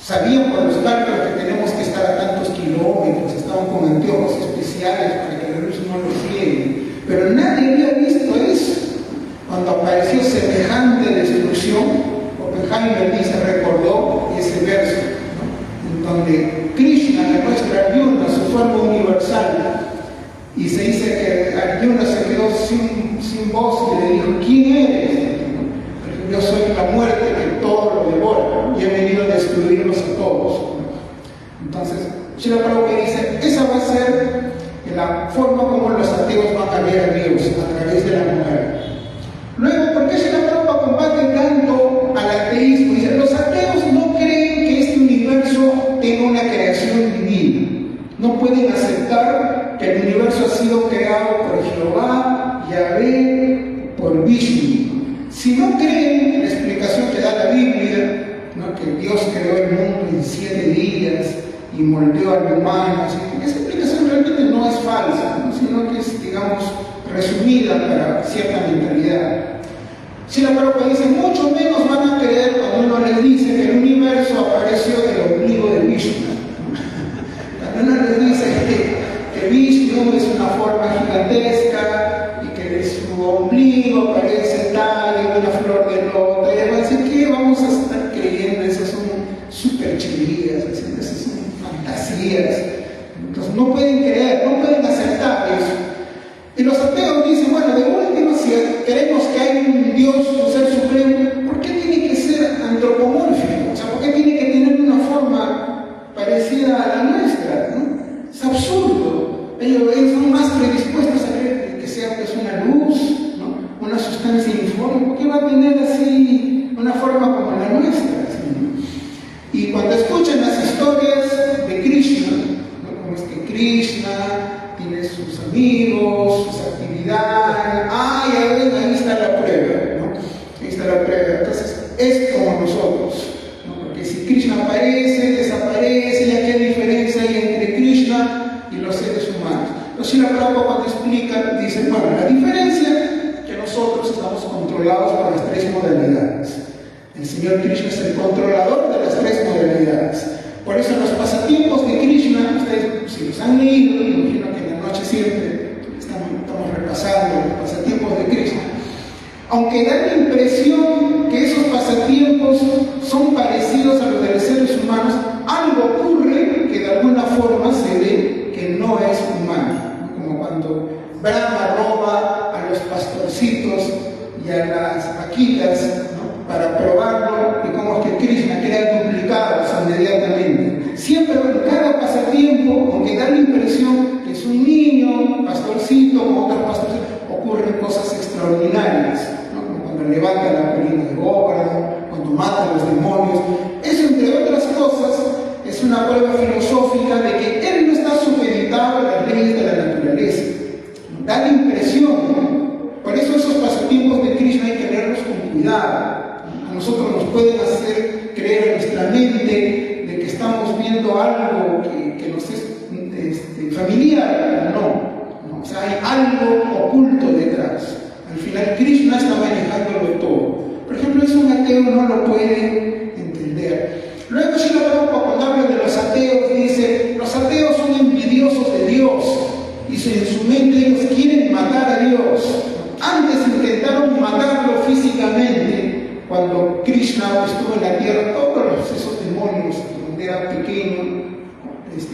Sabían por los cálculos que tenemos que estar a tantos kilómetros, estaban con anteojos especiales para que la luz no los ciegue, pero nadie había visto eso. Cuando apareció semejante destrucción, Oppenheimer recordó ese verso, ¿no? En donde Krishna le muestra a Arjuna su forma universal, y se dice que Arjuna se quedó sin voz y le dijo, ¿quién eres? Yo soy la muerte que todo lo devora y he venido a destruirlos a todos. Entonces, Srila Prabhupada dice, esa va a ser la forma como los ateos van a ver a Dios, a través de la mujer. Luego, ¿por qué Srila Prabhupada combate tanto al ateísmo? Dice, los ateos no creen que este universo tenga una creación divina. No pueden aceptar que el universo ha sido creado por Jehová, Yahvé, por Vishnu. Si no creen en la explicación que da la Biblia, ¿no? Que Dios creó el mundo en 7 días y moldeó al humano, esa explicación realmente no es falsa, ¿no? Sino que es, digamos, resumida para cierta mentalidad. Si la Prabhupada dice, mucho menos van a creer cuando uno les dice que el universo apareció del ombligo de Vishnu. Cuando uno les dice que Vishnu es una forma gigantesca y que de su ombligo aparece tal y una flor de loto, y van a decir, ¿qué vamos a estar creyendo? Eso es Entonces no pueden creer, no pueden aceptar eso. Y los ateos dicen, bueno, de último, si queremos que hay un Dios, un ser supremo, ¿por qué tiene que ser antropomórfico? O sea, ¿por qué tiene que tener una forma parecida a la nuestra? ¿No? Es absurdo. Ellos son más predispuestos a creer que sea pues, una luz, ¿no? Una sustancia informe. ¿Por qué va a tener así una forma como la nuestra? ¿Sí? Y cuando escuchan las historias de Krishna, ¿no? Como es que Krishna tiene sus amigos, sus actividades, ahí está la prueba, ¿no? Ahí está la prueba. Entonces, es como nosotros, ¿no? Porque si Krishna aparece, desaparece, ¿ya qué diferencia hay entre Krishna y los seres humanos? Entonces, Srila Prabhupada cuando explica, dice, bueno, la diferencia es que nosotros estamos controlados por las tres modalidades. El Señor Krishna es el controlador de las tres modalidades. Por eso los pasatiempos de Krishna, ustedes si los han leído, me imagino que en la noche siempre estamos repasando los pasatiempos de Krishna, aunque da la impresión que esos pasatiempos son parecidos a los de los seres humanos, algo ocurre que de alguna forma se ve que no es humano, como cuando Brahma roba a los pastorcitos y a las vaquitas, ¿no? Para probarlo, y como es que Krishna crea duplicados inmediatamente. Siempre en cada pasatiempo, aunque da la impresión que es un niño, pastorcito, como otros pastorcitos, ocurren cosas extraordinarias, ¿no? Como cuando levanta la colina de Govardhan, cuando mata a los demonios. Eso, entre otras cosas, es una prueba filosófica de que él no está supeditado a las leyes de la naturaleza. Da la impresión, ¿no? Por eso esos pasatiempos de Krishna hay que leerlos con cuidado. A nosotros nos pueden hacer creer en nuestra mente de que estamos viendo algo que nos es familiar. No, o sea, hay algo oculto detrás. Al final Krishna está manejándolo todo. Por ejemplo, eso un ateo no lo puede entender. Luego Srila Prabhupada cuando habla de los ateos dice, los ateos son envidiosos de Dios. Dice, en su mente ellos quieren matar a Dios. Antes intentaron matarlo físicamente. Cuando Krishna estuvo en la tierra, todos esos demonios, cuando era pequeño,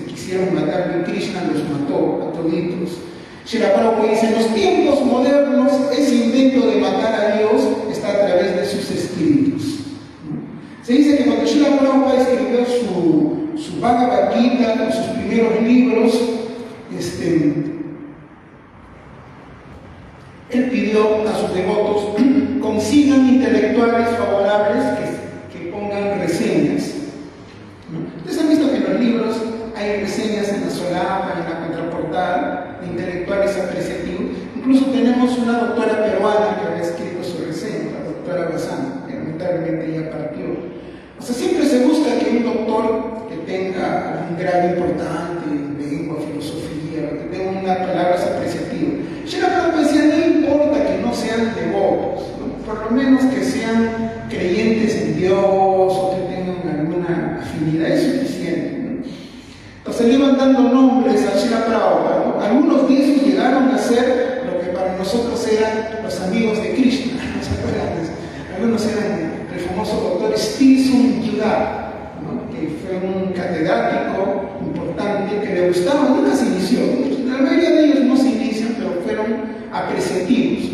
quisieron matarlo y Krishna los mató a toditos. Srila Prabhupada dice, en los tiempos modernos, ese intento de matar a Dios está a través de sus escritos. Se dice que cuando Srila Prabhupada escribió su Bhagavad Gita, sus primeros libros, él pidió a sus devotos consigan intelectuales favorables que pongan reseñas. Ustedes han visto que en los libros hay reseñas en la solapa, en la contraportada, de intelectuales apreciativos. Incluso tenemos una doctora peruana que había escrito su reseña, la doctora Bazán, que lamentablemente ya partió. O sea, siempre se busca que un doctor que tenga un grado importante en lengua, filosofía, que tenga unas palabras apreciativas. Srila Prabhupada decía, no importa que no sean devotos, ¿no? Por lo menos que sean creyentes en Dios o que tengan alguna afinidad, es suficiente, ¿no? Entonces le iban dando nombres a Srila Prabhupada, ¿no? Algunos de esos llegaron a ser lo que para nosotros eran los amigos de Krishna, ¿no se acuerdan? Algunos eran el famoso doctor Stilson Yuga, ¿no? Que fue un catedrático importante que le gustaba, nunca se inició. La mayoría de ellos no se inician, pero fueron apreciativos.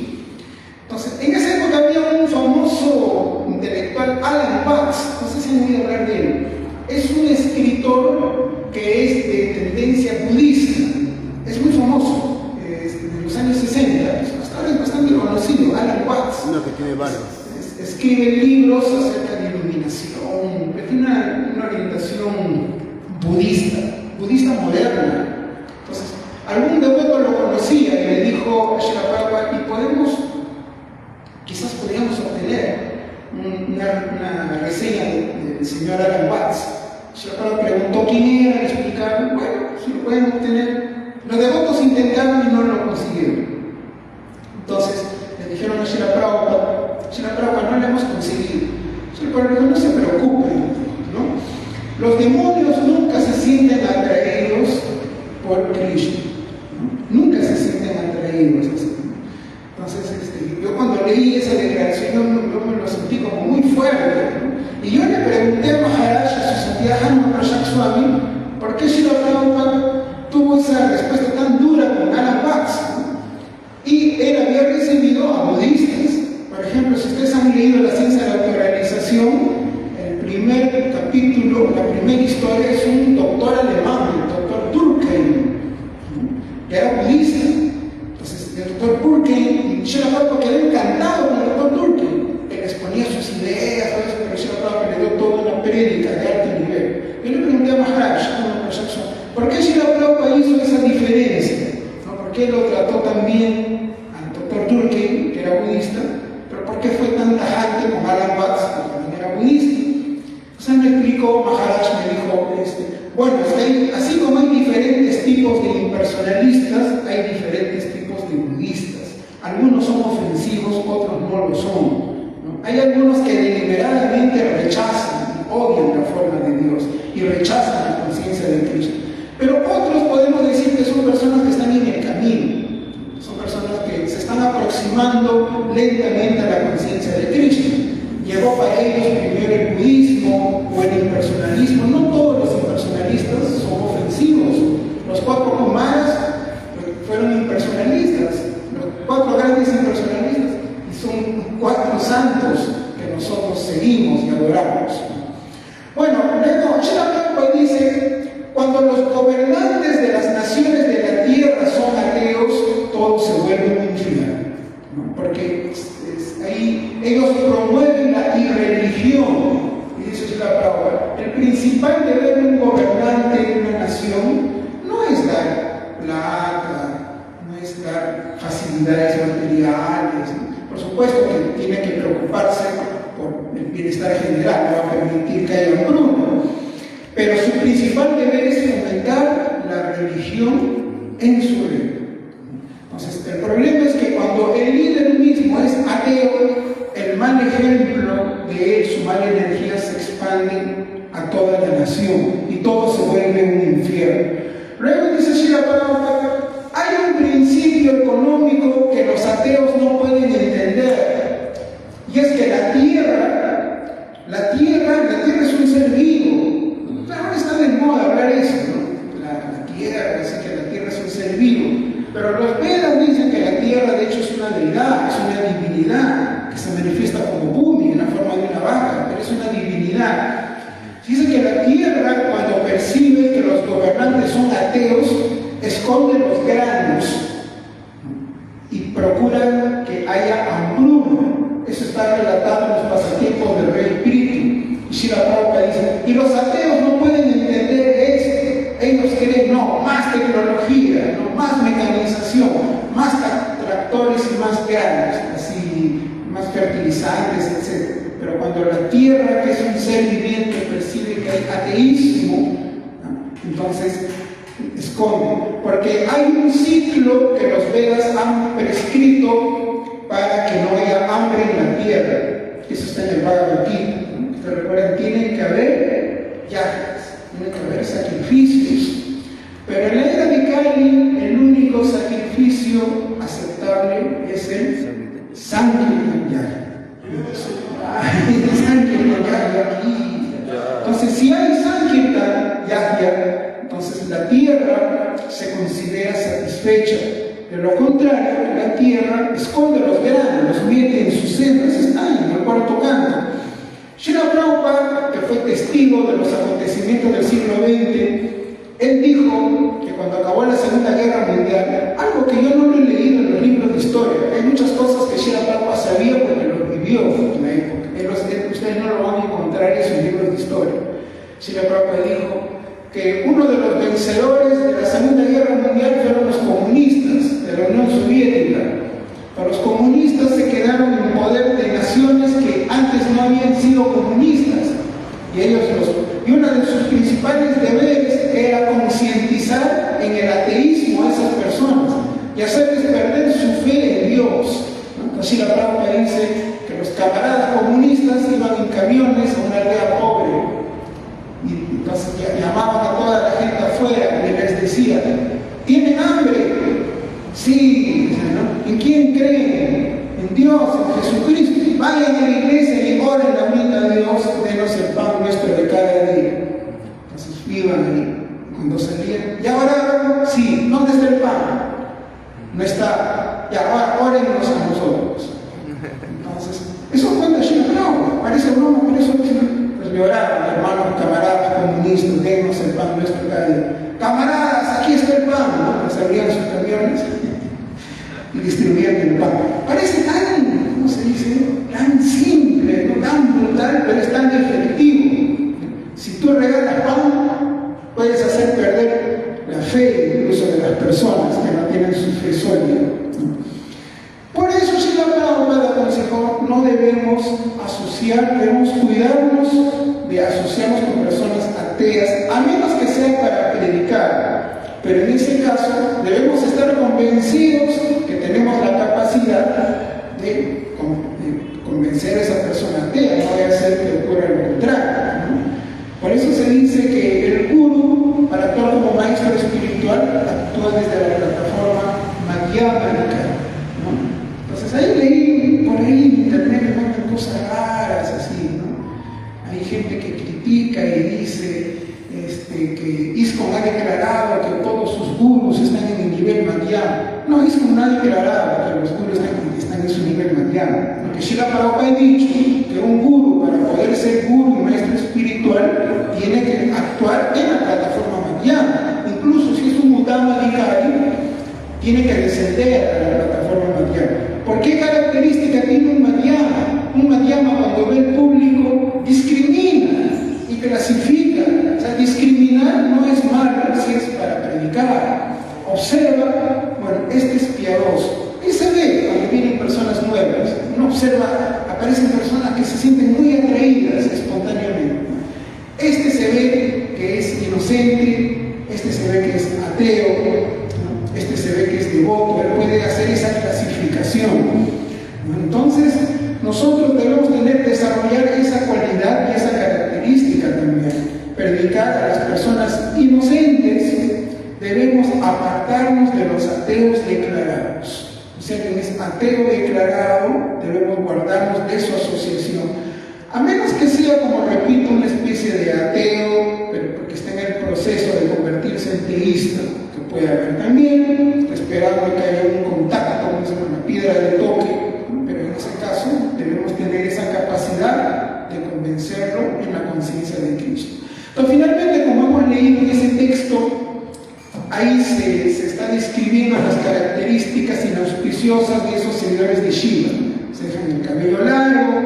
Entonces, en esa época había un famoso intelectual, Alan Watts, no sé si han oído hablar de él. Es un escritor que es de tendencia budista, es muy famoso, de los años 60, hasta ahora es bastante conocido, Alan Watts. Uno que tiene barba. Escribe libros acerca de iluminación, tiene una orientación budista moderna. Entonces, algún devoto lo conocía y le dijo a Srila Prabhupada, quizás podríamos obtener una reseña del señor Alan Watts. Srila Prabhupada preguntó quién era, le explicaron, bueno, si lo pueden obtener. Los devotos intentaron y no lo consiguieron. Entonces, le dijeron a Srila Prabhupada, no lo hemos conseguido. Srila Prabhupada dijo, no se preocupen, ¿no? Los demonios nunca se sienten atraídos por Krishna, ¿no? Nunca se sienten atraídos. Entonces, yo cuando leí esa declaración, yo me lo sentí como muy fuerte, ¿no? Y yo le pregunté a Maharaj, a su Santidad Hanma Prashad Swami, ¿por qué Srila Prabhupada tuvo capítulo, la primera historia es un doctor alemán, el doctor Durkheim, que era budista. Entonces, el doctor Durkheim, Srila Prabhupada quedó encantado con el doctor Durkheim. Él exponía sus ideas, pero Srila Prabhupada le dio toda una prédica de alto nivel. Yo le pregunté a Maharaj, ¿por qué Srila Prabhupada hizo esa diferencia? ¿No? ¿Por qué lo trató tan bien al doctor Durkheim, que era budista? ¿Pero por qué fue tan tajante con Alan Watts, que también era budista? O sea, me explicó, Maharaj me dijo, bueno, es que así como hay diferentes tipos de impersonalistas, hay diferentes tipos de budistas. Algunos son ofensivos, otros no lo son, ¿no? Hay algunos que deliberadamente rechazan, odian la forma de Dios y rechazan la conciencia de Cristo. Pero otros podemos decir que son personas que están en el camino, son personas que se están aproximando lentamente a la conciencia de Cristo. Llegó para ellos primero el budismo o el impersonalismo. No todos los impersonalistas son ofensivos. Los 4 Kumaras fueron impersonalistas, los 4 grandes impersonalistas, y son 4 santos que nosotros seguimos y adoramos. Bueno, luego Srila Prabhupada dice, cuando los gobernantes de las naciones de la tierra son ateos, todo se vuelve un infierno, ¿no? Porque ahí ellos promueven la irreligión. Y dice Srila Prabhupada, el principal deber de un gobernante de una nación no es dar plata, no es dar facilidades materiales, ¿no? Por supuesto que tiene que preocuparse por el bienestar general, no va a permitir que haya hambruna, pero su principal deber es fomentar la religión en su reino. Entonces, el problema es que cuando el líder mismo es ateo, el mal ejemplo de él, su mala energía se expande a toda la nación y todo se vuelve un infierno. Luego dice Srila Prabhupada, hay un principio económico que los ateos no pueden entender, y es que la tierra es un ser vivo. Claro, está de moda hablar eso, ¿no? La tierra, dice que la tierra es un ser vivo. Pero los Vedas dicen que la tierra de hecho es una deidad, es una divinidad que se manifiesta como Bhumi en la forma de una vaca, pero es una divinidad. Dice que la tierra, cuando percibe que los gobernantes son ateos, esconde los granos y procura que haya hambruna. Eso está relatado en los pasatiempos del rey Prithu. Y Srila Prabhupada dice, y los ateos no pueden entender esto. Ellos creen, no, más tecnología, no, más mecanización, más tractores y más granos, así, más fertilizantes, etc. Pero cuando la tierra, que es un ser viviente, percibe que hay ateísmo, ¿no? Entonces esconde, porque hay un ciclo que los Vedas han prescrito para que no haya hambre en la tierra. Eso está en el Bhagavad Gita, ¿no? Ustedes recuerdan, tienen que haber yagas, tienen que haber sacrificios. Pero en la era de Kali, el único sacrificio aceptable es el Sankirtan Yajna. Entonces, si hay Sankirtan Yajna, entonces la tierra se considera satisfecha. De lo contrario, la tierra esconde los granos, los mete en sus sendas, están en el cuarto canto. Srila Prabhupada, que fue testigo de los acontecimientos del siglo XX, él dijo que cuando acabó la Segunda Guerra Mundial, algo que yo no lo he leído en los libros de historia, hay muchas cosas que Srila Prabhupada sabía porque lo vivió en la época. Ustedes no lo van a encontrar en sus libros de historia. Srila Prabhupada dijo que uno de los vencedores de la Segunda Guerra Mundial fueron los comunistas de la Unión Soviética. Pero los comunistas se quedaron en poder de naciones que antes no habían sido comunistas. Y uno de sus principales deberes era concientizar en el ateísmo a esas personas y hacerles perder su fe en Dios. Así la Prabhupada dice que los camaradas comunistas iban en camiones a una aldea pobre y entonces llamaban a toda la gente afuera y les decían, ¿tienen hambre? Sí, ¿no? ¿En quién creen? En Dios, en Jesucristo. Vayan a la iglesia y oren la mitad de Dios, denos el pan nuestro de cada día. Entonces iban ahí. Cuando salían, ¿ya oraron? Sí. ¿Dónde está el pan? No está. Ya, ahora órennos a nosotros. Entonces, eso cuenta Srila Prabhupada. Parece broma, por eso pues le oraron, hermanos comunista, denos el pan nuestro cada día. Camaradas, aquí está el pan, ¿no? Les abrían sus camiones y distribuían el pan. Parece tan, ¿cómo se dice? Tan simple, no tan brutal, pero es tan efectivo. Si tú regalas pan, puedes hacer perder la fe incluso de las personas que no tienen su fe sólida. Por eso, si la Prabhupada aconsejó, no debemos asociar, debemos cuidarnos de asociarnos con personas ateas, a menos que sea para predicar. Pero en ese caso, debemos estar convencidos que tenemos la capacidad de convencer a esa persona atea, no voy a hacer que ocurra lo contrario, ¿no? Por eso se dice que el gurú, para actuar como maestro espiritual, actúa desde la plataforma Madhyamaka, ¿no? Entonces ahí leí, por ahí en internet me mandan cosas raras así, ¿no? Hay gente que critica y dice que ISKCON ha declarado que todos sus gurús están en el nivel Madhyama. No, ISKCON no ha declarado que los gurús están en su nivel Madhyama. Porque Srila Prabhupada ha dicho que un gurú, para poder ser gurú y maestro espiritual, tiene que actuar en la plataforma Madhyama. Incluso si es un Uttama Adhikari, tiene que descender a la plataforma Madhyama. ¿Por qué característica tiene un Madhyama? Un Madhyama, cuando ve el público, discrimina y clasifica. O sea, discriminar no es malo si es para predicar. Observa, bueno, este es piadoso. Y se ve cuando vienen personas nuevas. Uno observa, aparecen personas que se sienten muy atraídas espontáneamente. Este se ve que es inocente, este se ve que es ateo, este se ve que es devoto, él puede hacer esa clasificación. Entonces, nosotros debemos desarrollar esa cualidad y esa característica también. Predicar a las personas inocentes, debemos apartarnos de los ateos declarados. O sea, quien es ateo declarado, debemos guardarnos de su asociación. A menos que sea, como repito, una especie de ateo, pero porque está en el proceso de convertirse en teísta, que puede haber también, esperando que haya un contacto con una piedra de toque, pero en ese caso debemos tener esa capacidad de convencerlo en la conciencia de Cristo. Pero finalmente, como hemos leído en ese texto, ahí se está describiendo las características inauspiciosas de esos seguidores de Shiva. Se dejan el cabello largo,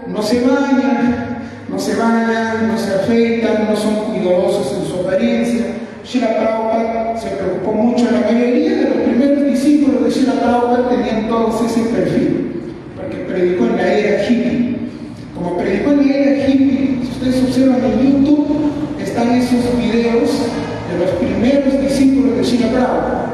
no se bañan, no se afeitan, no son cuidadosos en su apariencia. Srila Prabhupada se preocupó mucho, la mayoría de los primeros discípulos de Srila Prabhupada tenían todos ese perfil, porque predicó en la era hippie. Como predicó en la era hippie, si ustedes observan en YouTube, están esos videos de los primeros discípulos de Srila Prabhupada.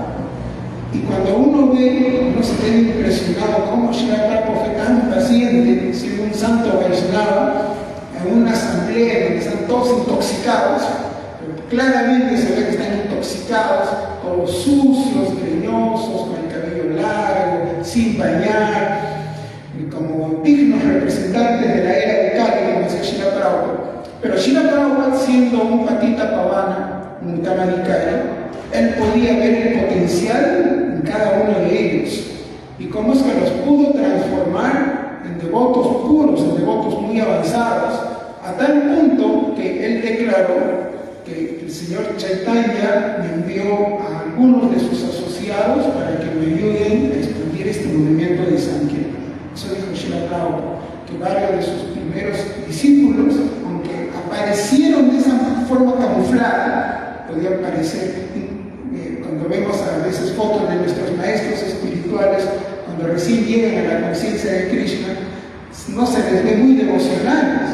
Y cuando uno ve, uno se queda impresionado cómo Srila Prabhupada fue tan paciente, siendo un santo Vaishnava, en una asamblea donde están todos intoxicados. Claramente se ve que están intoxicados, todos sucios, greñosos, con el cabello largo, sin bañar, como dignos representantes de la era de Kali, como decía Srila Prabhupada. Pero Srila Prabhupada, siendo un patita pavana, un Uttama Adhikari, él podía ver el potencial en cada uno de ellos. Y cómo es que los pudo transformar en devotos puros, en devotos muy avanzados, a tal punto que él declaró que el señor Chaitanya me envió a algunos de sus asociados para que me ayuden a expandir este movimiento de Sankirtan. Eso dijo Srila Prabhupada, que varios de sus primeros discípulos, aunque aparecieron de esa forma camuflada, podían parecer, cuando vemos a veces fotos de nuestros maestros espirituales, cuando recién llegan a la conciencia de Krishna, no se les ve muy devocionales.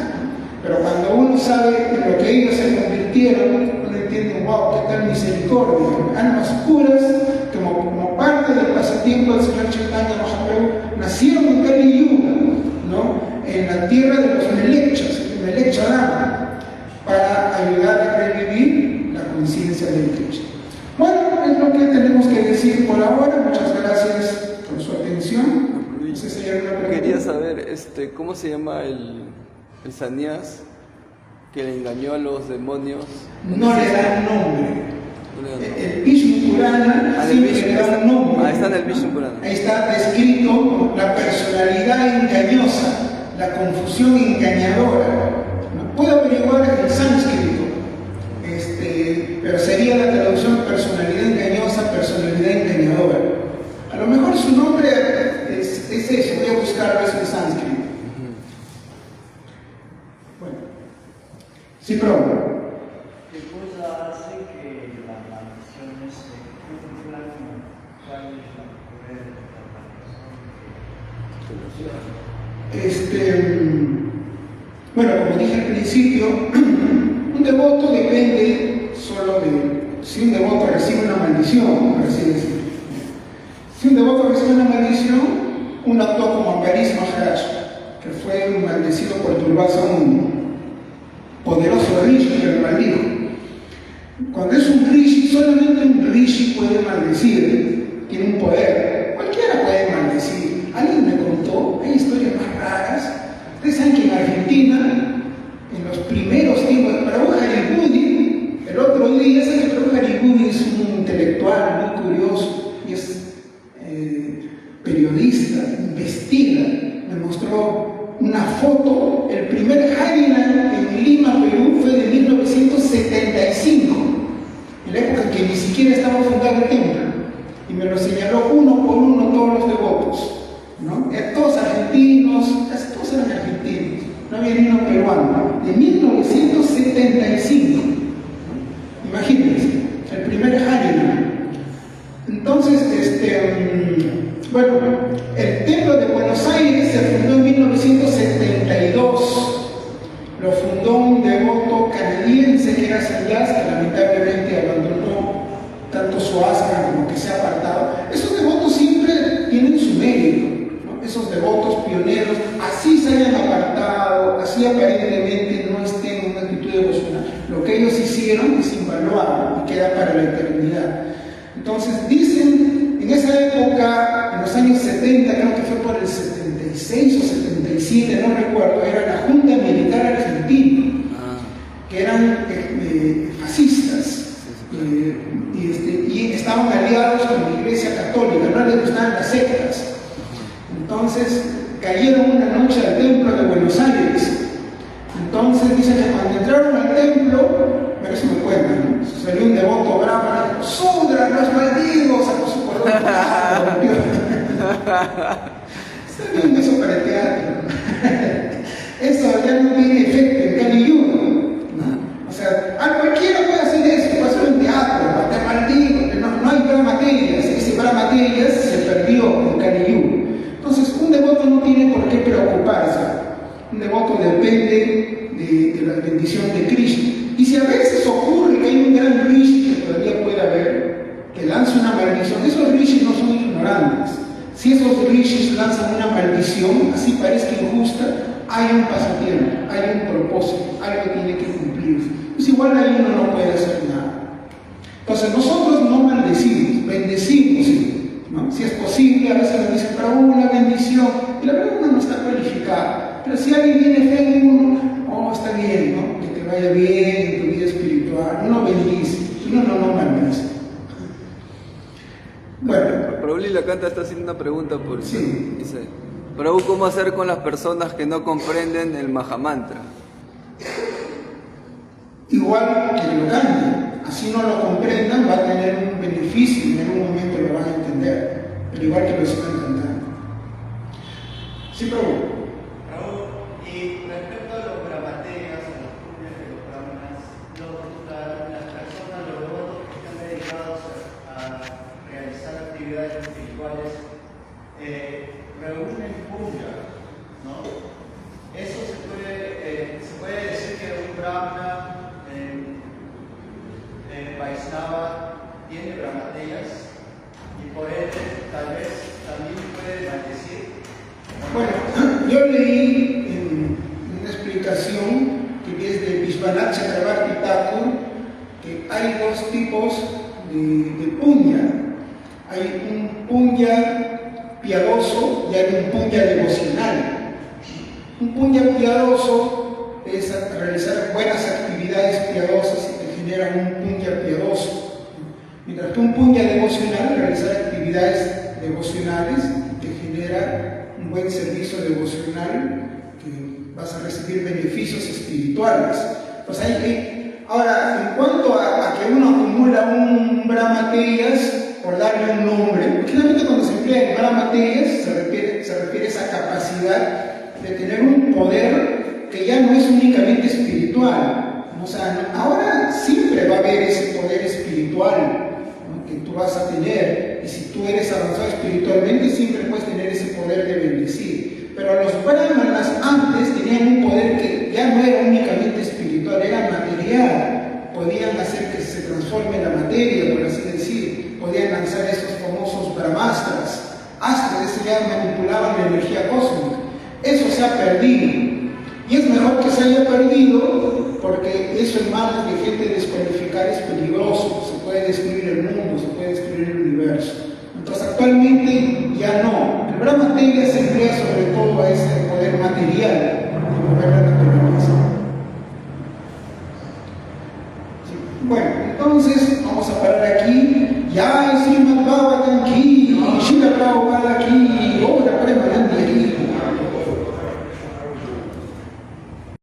Pero cuando uno sabe en lo que ellos se convirtieron, uno entiende, wow, qué tal misericordia. Almas puras, como parte del pasatiempo del señor Chaitanya Mahaprabhu, nacieron en Kali Yuga, ¿no? En la tierra de los Melechas, Melechadama, para ayudar a revivir la conciencia del Krishna. Bueno, es lo que tenemos que decir por ahora. Muchas gracias por su atención. No sé si hay alguna pregunta. Quería saber, ¿cómo se llama el sannyas que le engañó a los demonios? No le dan nombre. El Vishnu Purana siempre le da un nombre. Ahí está en el Vishnu Purana. Ahí está descrito la personalidad engañosa, la confusión engañadora. Puede averiguar en sánscrito ¿qué cosa hace que las maldiciones se cumplan cuál es la poder de la maldición? Bueno, como dije al principio, un devoto depende solo de si un devoto recibe una maldición, por así decirlo. Si un devoto recibe una maldición, uno actúa como Ambarish Maharaj, que fue maldecido por Durvasa, un poderoso rishi que lo maldijo. Cuando es un rishi, solamente un rishi puede maldecir, tiene un poder. Cualquiera puede maldecir. Alguien me contó, hay historias más raras. Ustedes saben que en Argentina, en los primeros tiempos, Prabhu Haribudi, el otro día, ¿saben que Prabhu Haribudi es un intelectual muy curioso y es periodista, investiga? Me mostró una foto, el primer Harinam en Lima, Perú, fue de 1975, en la época en que ni siquiera estaba fundado el templo, y me lo señaló uno por uno todos los devotos, ¿no? Todos argentinos, casi todos eran argentinos, no había ni uno peruano, de 1975, ¿no? Imagínense, el primer Harinam. Entonces, bueno, el templo de Buenos Aires se fundó en 1972. Lo fundó un devoto canadiense que era Sanyas, que lamentablemente abandonó tanto su asana como que se ha apartado. Esos devotos siempre tienen su mérito, ¿no? Esos devotos pioneros, así se hayan apartado, así aparentemente no estén en una actitud devocional. Lo que ellos hicieron es invaluable y queda para la eternidad. Entonces dicen, en esa época, en los años 70, creo que fue por el 76 o 77, no recuerdo, era la Junta Militar Argentina, que eran fascistas, y estaban aliados con la Iglesia Católica, no les gustaban las sectas. Entonces cayeron una noche al templo de Buenos Aires. Entonces dicen que cuando entraron al templo, pero eso me cuentan, ¿no? Salió un devoto brahmana, dijo: ¡Sudra, los malditos! Sacó su color. Está bien eso para el teatro. Eso ya no tiene efecto en Kali Yuga, ¿no? O sea, a cualquiera puede hacer eso, puede hacer un teatro, te maldigo, no hay brahmaterias, ese brahmaterias se perdió en Kali Yuga. Entonces, un devoto no tiene por qué preocuparse. Un devoto depende de la bendición de Krishna. Y si a veces ocurre que hay un gran rishi que todavía puede haber, que lanza una maldición, esos rishis no son ignorantes. Si esos rishis lanzan una maldición, así parezca injusta, hay un pasatiempo, hay un propósito, algo tiene que cumplirse. Pues igual ahí uno no puede hacer nada. Entonces nosotros no maldecimos, bendecimos, ¿sí? ¿No? Si es posible, a veces nos dicen, pero una bendición, y la verdad uno no está cualificado. Pero si alguien tiene fe en uno, oh, está bien, ¿no? Que te vaya bien en tu vida espiritual, uno bendice, uno no maldice. Bueno. Prabhu Lilakanta está haciendo una pregunta por eso. Sí. Dice, Prabhu, ¿cómo hacer con las personas que no comprenden el Mahamantra? Igual que lo canten, así no lo comprendan, va a tener un beneficio y en algún momento lo van a entender, pero igual que lo están cantando. Sí, Prabhu. Y respecto a los brahmateas, a los puños de los brahmanas, las personas, los devotos que están dedicados a realizar actividades espirituales, reúnen puña, ¿no? Eso se puede decir que un brahmana Vaishnava tiene brahmateas y por ende tal vez también puede maldecir. Bueno, yo leí en una explicación que es de Vishwanath Chakravarti Thakur que hay dos tipos de puña. Hay un puña piadoso y hay un puña devocional. Un puña piadoso es realizar buenas actividades piadosas y te generan un puña piadoso. Mientras que un puña devocional es realizar actividades devocionales y te genera un buen servicio devocional que vas a recibir beneficios espirituales. Pues ahora, en cuanto a que uno acumula un brahmateyas por darle un nombre, finalmente cuando se emplea en brahmateyas se refiere a esa capacidad de tener un poder que ya no es únicamente espiritual. O sea, ahora siempre siempre va a haber ese poder espiritual, ¿no?, que tú vas a tener. Y si tú eres avanzado espiritualmente, siempre puedes tener ese poder de bendecir. Pero los brahmanas antes tenían un poder que ya no era únicamente espiritual, era material. Podían hacer que se transforme la materia, por así decir. Podían lanzar esos famosos brahmastras. Astros, eso ya manipulaban la energía cósmica. Eso se ha perdido. Y es mejor que se haya perdido, porque eso en manos de gente descualificada es peligroso. Se puede destruir el mundo, se puede destruir el universo. Entonces actualmente ya no. El Brahma Tega se emplea sobre todo a ese poder material de mover la naturaleza.